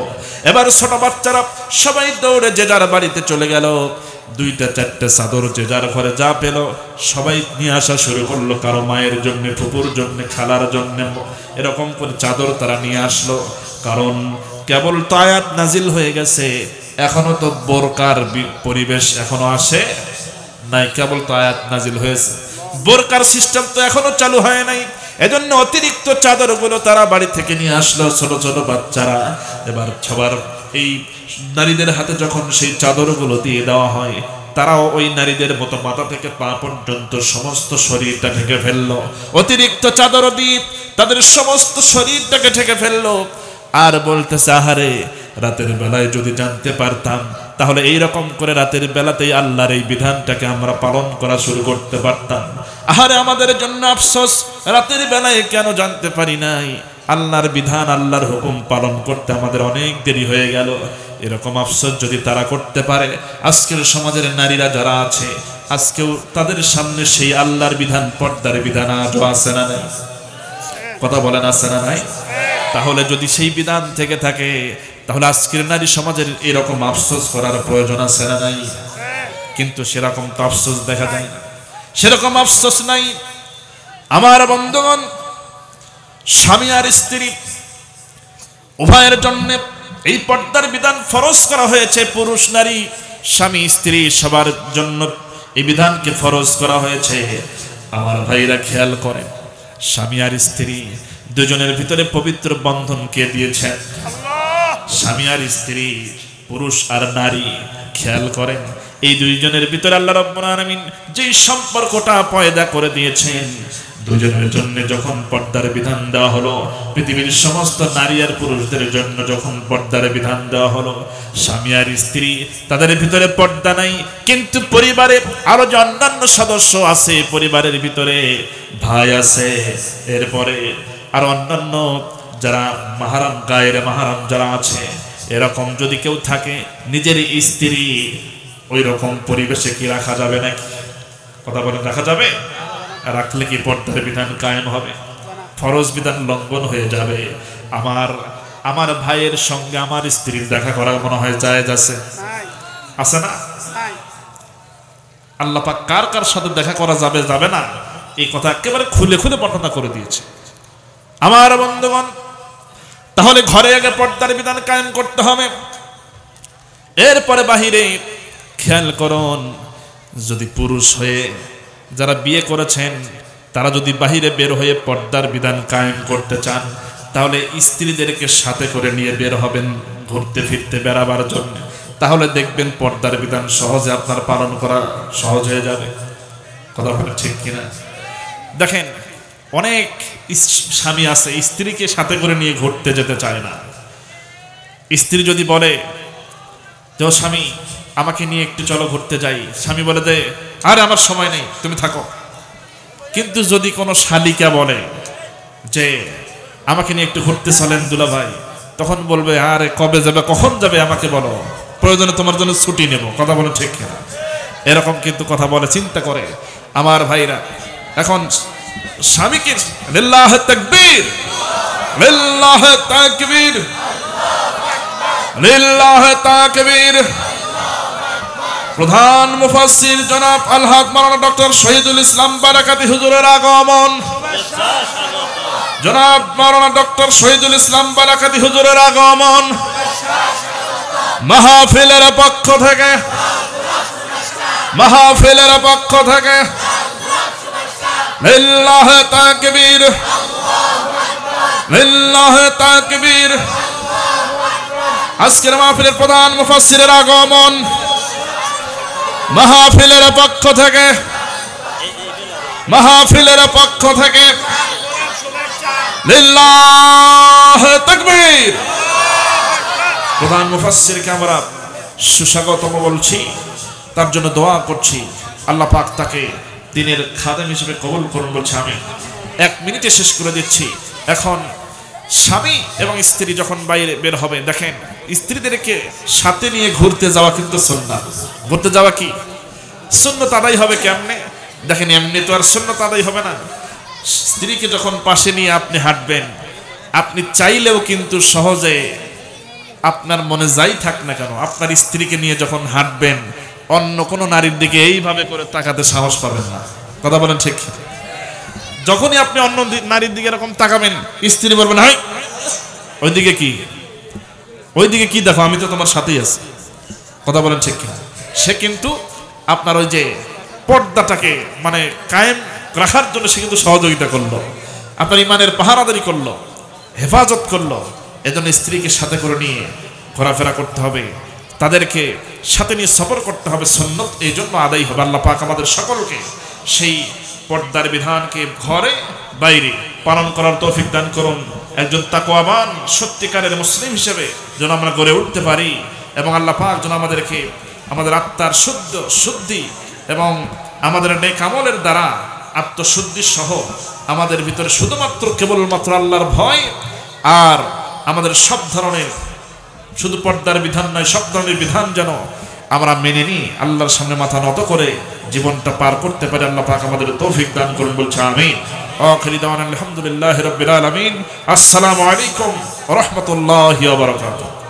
এবার ছোট বাচ্চারা সবাই দৌড়ে যে যার বাড়িতে চলে গেল, 2-4টা চাদর যে যার ঘরে যা পেল সবাই নিয়ে আসা শুরু করলো, কারো মায়ের জন্য, ফুপুর জন্য, খালার জন্য, এরকম করে চাদর তারা নিয়ে আসলো। কারণ কেবল তো আয়াত নাজিল হয়ে গেছে, এখনো তো বোরকার পরিবেশ এখনো আসে নাই, কেবল তো আয়াত নাজিল হয়েছে, বোরকার সিস্টেম তো এখনো চালু হয় নাই। এজন্য অতিরিক্ত চাদরগুলো তারা বাড়ি থেকে নিয়ে আসলো ছোট ছোট বাচ্চারা। এবার সবার এই নারীদের হাতে যখন সেই চাদরগুলো দিয়ে দেওয়া হয়, তারাও ওই নারীদের মতো মাথা থেকে পা পর্যন্ত সমস্ত শরীরটা ঢেকে ফেললো, অতিরিক্ত চাদর দিয়ে তাদের সমস্ত শরীরটাকে ঢেকে ফেললো। আর বলতেছে, আহারে রাতের বেলায় যদি জানতে পারতাম তাহলে এই রকম করে রাতের বেলাতেই আল্লাহর এই বিধানটাকে আমরা পালন করা শুরু করতে পারতাম। আহারে আমাদের জন্য আফসোস, রাতের বেলায় কেন জানতে পারি নাই, আল্লাহর বিধান আল্লাহর হুকুম পালন করতে আমাদের অনেক দেরি হয়ে গেল। এরকম আফসোস যদি তারা করতে পারে, আজকের সমাজের নারীরা যারা আছে আজকেও তাদের সামনে সেই আল্লাহর বিধান, পর্দার বিধান আজও আছে না নাই? কথা বলেন, আছে না নাই? তাহলে যদি সেই বিধান থেকে থাকে তাহলে আজকের নারী সমাজের এরকম আফসোস করার প্রয়োজন আছে না নাই? কিন্তু সেরকম তো আফসোস দেখা যায় না, সেরকম আফসোস নাই। আমার বন্ধুগণ, স্বামী আর স্ত্রী উভয়ের জন্য এই পর্দার বিধান ফরজ করা হয়েছে। পুরুষ নারী, স্বামী স্ত্রী সবার জন্য এই বিধানকে ফরজ করা হয়েছে। আমার ভাইরা খেয়াল করেন, স্বামী আর স্ত্রী দুজনের ভিতরে পবিত্র বন্ধন কে দিয়েছেন? স্বামী আর স্ত্রী, পুরুষ আর নারী। খেয়াল করেন, এই দুইজনের ভিতরে আল্লাহ রাব্বুল আলামিন যেই সম্পর্কটা পয়দা করে দিয়েছেন, দুজনের জন্য যখন পর্দার বিধান দেওয়া হলো, পৃথিবীর সমস্ত নারী আর পুরুষদের জন্য যখন পর্দার বিধান দেওয়া হলো, স্বামী আর স্ত্রী তাদের ভিতরে পর্দা নাই, কিন্তু পরিবারে আরো যে অন্যান্য সদস্য আছে, পরিবারের ভিতরে ভাই আছে, এরপরে আর অন্যান্য যারা মাহারাম, গায়ের মাহারাম যারা আছে, এরকম যদি কেউ থাকে, নিজের স্ত্রী ওই রকম পরিবেশে কি রাখা যাবে নাকি? কথা বলেন, রাখা যাবে? রাখলে কি পর্দার বিধান কায়েম হবে? ফরজ বিধান লঙ্ঘন হয়ে যাবে। আমার ভাইয়ের সঙ্গে আমার স্ত্রীর দেখা করার মনে হয় জায়েজ আছে? আছে না? আল্লাহ পাক কার কার সাথে দেখা করা যাবে যাবে না এই কথা একেবারে খুলে খুলে বর্ণনা করে দিয়েছে। আমার বন্ধুগণ, তাহলে ঘরে আগে পর্দার বিধান কায়েম করতে হবে, এরপরে বাহিরে। খেয়াল করুন, যদি পুরুষ হয়ে যারা বিয়ে করেছেন তারা যদি বাহিরে বের হয়ে পর্দার বিধান কায়েম করতে চান তাহলে স্ত্রীদেরকে সাথে করে নিয়ে বের হবেন ঘুরতে ফিরতে বেড়াবার জন্য, তাহলে দেখবেন পর্দার বিধান সহজে আপনার পালন করা সহজ হয়ে যাবে। কথা বলে ঠিক কিনা? দেখেন অনেক স্বামী আছে স্ত্রীকে সাথে করে নিয়ে ঘুরতে যেতে চায় না। স্ত্রী যদি বলে যে ও স্বামী আমাকে নিয়ে একটু চলো ঘুরতে যাই, স্বামী বলে যে আরে আমার সময় নেই, তুমি থাকো। কিন্তু যদি কোনো শালিকা বলে যে আমাকে নিয়ে একটু ঘুরতে চলেন দুলা ভাই, তখন বলবে আরে কবে যাবে, কখন যাবে আমাকে বলো, প্রয়োজনে তোমার জন্য ছুটি নেব। কথা বলে ঠিক কিনা? এরকম কিন্তু কথা বলে, চিন্তা করে আমার ভাইরা। এখন স্বামীকে লিল্লাহ তাকবীর, লিল্লাহ তাকবীর, লিল্লাহ তাকবীর। প্রধান মুফাসসির জনাব আলহাজ মাওলানা ডক্টর শহীদুল ইসলাম বারাকাতি হুজুরের আগমন, জনাব মাওলানা ডক্টর শহীদুল ইসলাম বারাকাতি হুজুরের আগমন মাহফিলের পক্ষ থেকে, মাহফিলের পক্ষ থেকে লিল্লাহ তাকবীর, লিল্লাহ তাকবীর। আজকের মাহফিলের প্রধান মুফাসসিরের আগমন মাহফিলের পক্ষ থেকে, মাহফিলের পক্ষ থেকে লিল্লাহ তাকবীর। প্রধান মুফাসসিরকে আমরা সুস্বাগতম বলছি, তার জন্য দোয়া করছি আল্লাহ পাক তাকে দিনের খাদেম হিসেবে কবুল করুন বলছি আমি। 1 মিনিটে শেষ করে দিচ্ছি। এখন স্বামী এবং স্ত্রী যখন বাইরে বের হবে, দেখেন স্ত্রীদেরকে সাথে নিয়ে ঘুরতে যাওয়া কিন্তু সুন্নাত। ঘুরতে যাওয়া কি সুন্নাত আদায় হবে কেমনে? দেখেন এমনি তো আর সুন্নাত আদায় হবে না। স্ত্রীকে যখন পাশে নিয়ে আপনি হাঁটবেন, আপনি চাইলেও কিন্তু সহজে আপনার মনে যাই থাক না কেন, আপনার স্ত্রীকে নিয়ে যখন হাঁটবেন অন্য কোনো নারীর দিকে এইভাবে করে তাকাতে সাহস পাবেন না। কথা বলেন ঠিক? যখনই আপনি অন্য নারীর দিকে এরকম তাকাবেন, স্ত্রী বলবেন হাই ওইদিকে কি, ওইদিকে কি দেখো, আমি তো তোমার সাথেই আছি। কথা বলেন ঠিক কিনা? সে কিন্তু আপনার ওই যে পর্দাটাকে মানে কায়েম রাখার জন্য সে কিন্তু সহযোগিতা করলো, আপনার ইমানের পাহারাদারি করলো, হেফাজত করলো। এজন্য স্ত্রীকে সাথে করে নিয়ে ঘোরাফেরা করতে হবে, তাদেরকে সাথে নিয়ে সফর করতে হবে। সুন্নত এই জন্য আদায় হবে। আল্লাহ পাক আমাদের সকলকে সেই পর্দার বিধানকে ঘরে বাইরে পালন করার তৌফিক দান করুন। একজন তাকওয়াবান সত্যিকারের মুসলিম হিসেবে যেন আমরা গড়ে উঠতে পারি, এবং আল্লাহ পাক যেন আমাদেরকে আমাদের আত্মার শুদ্ধি এবং আমাদের নেক আমলের দ্বারা আত্মশুদ্ধি সহ আমাদের ভিতরে শুধুমাত্র কেবলমাত্র আল্লাহর ভয় আর আমাদের সব ধরনের, শুধু পর্দার বিধান নয়, সব ধরনের বিধান যেন আমরা মেনে নিই, আল্লাহর সামনে মাথা নত করে জীবনটা পার করতে পারি। আল্লাহ পাক আমাদের তৌফিক দান করুন বলছে আমিন। আখিরি দাওয়ানা আলহামদুলিল্লাহি রাব্বিল আলামিন। আসসালামু আলাইকুম ওয়া রাহমাতুল্লাহি ওয়া বারাকাতুহু।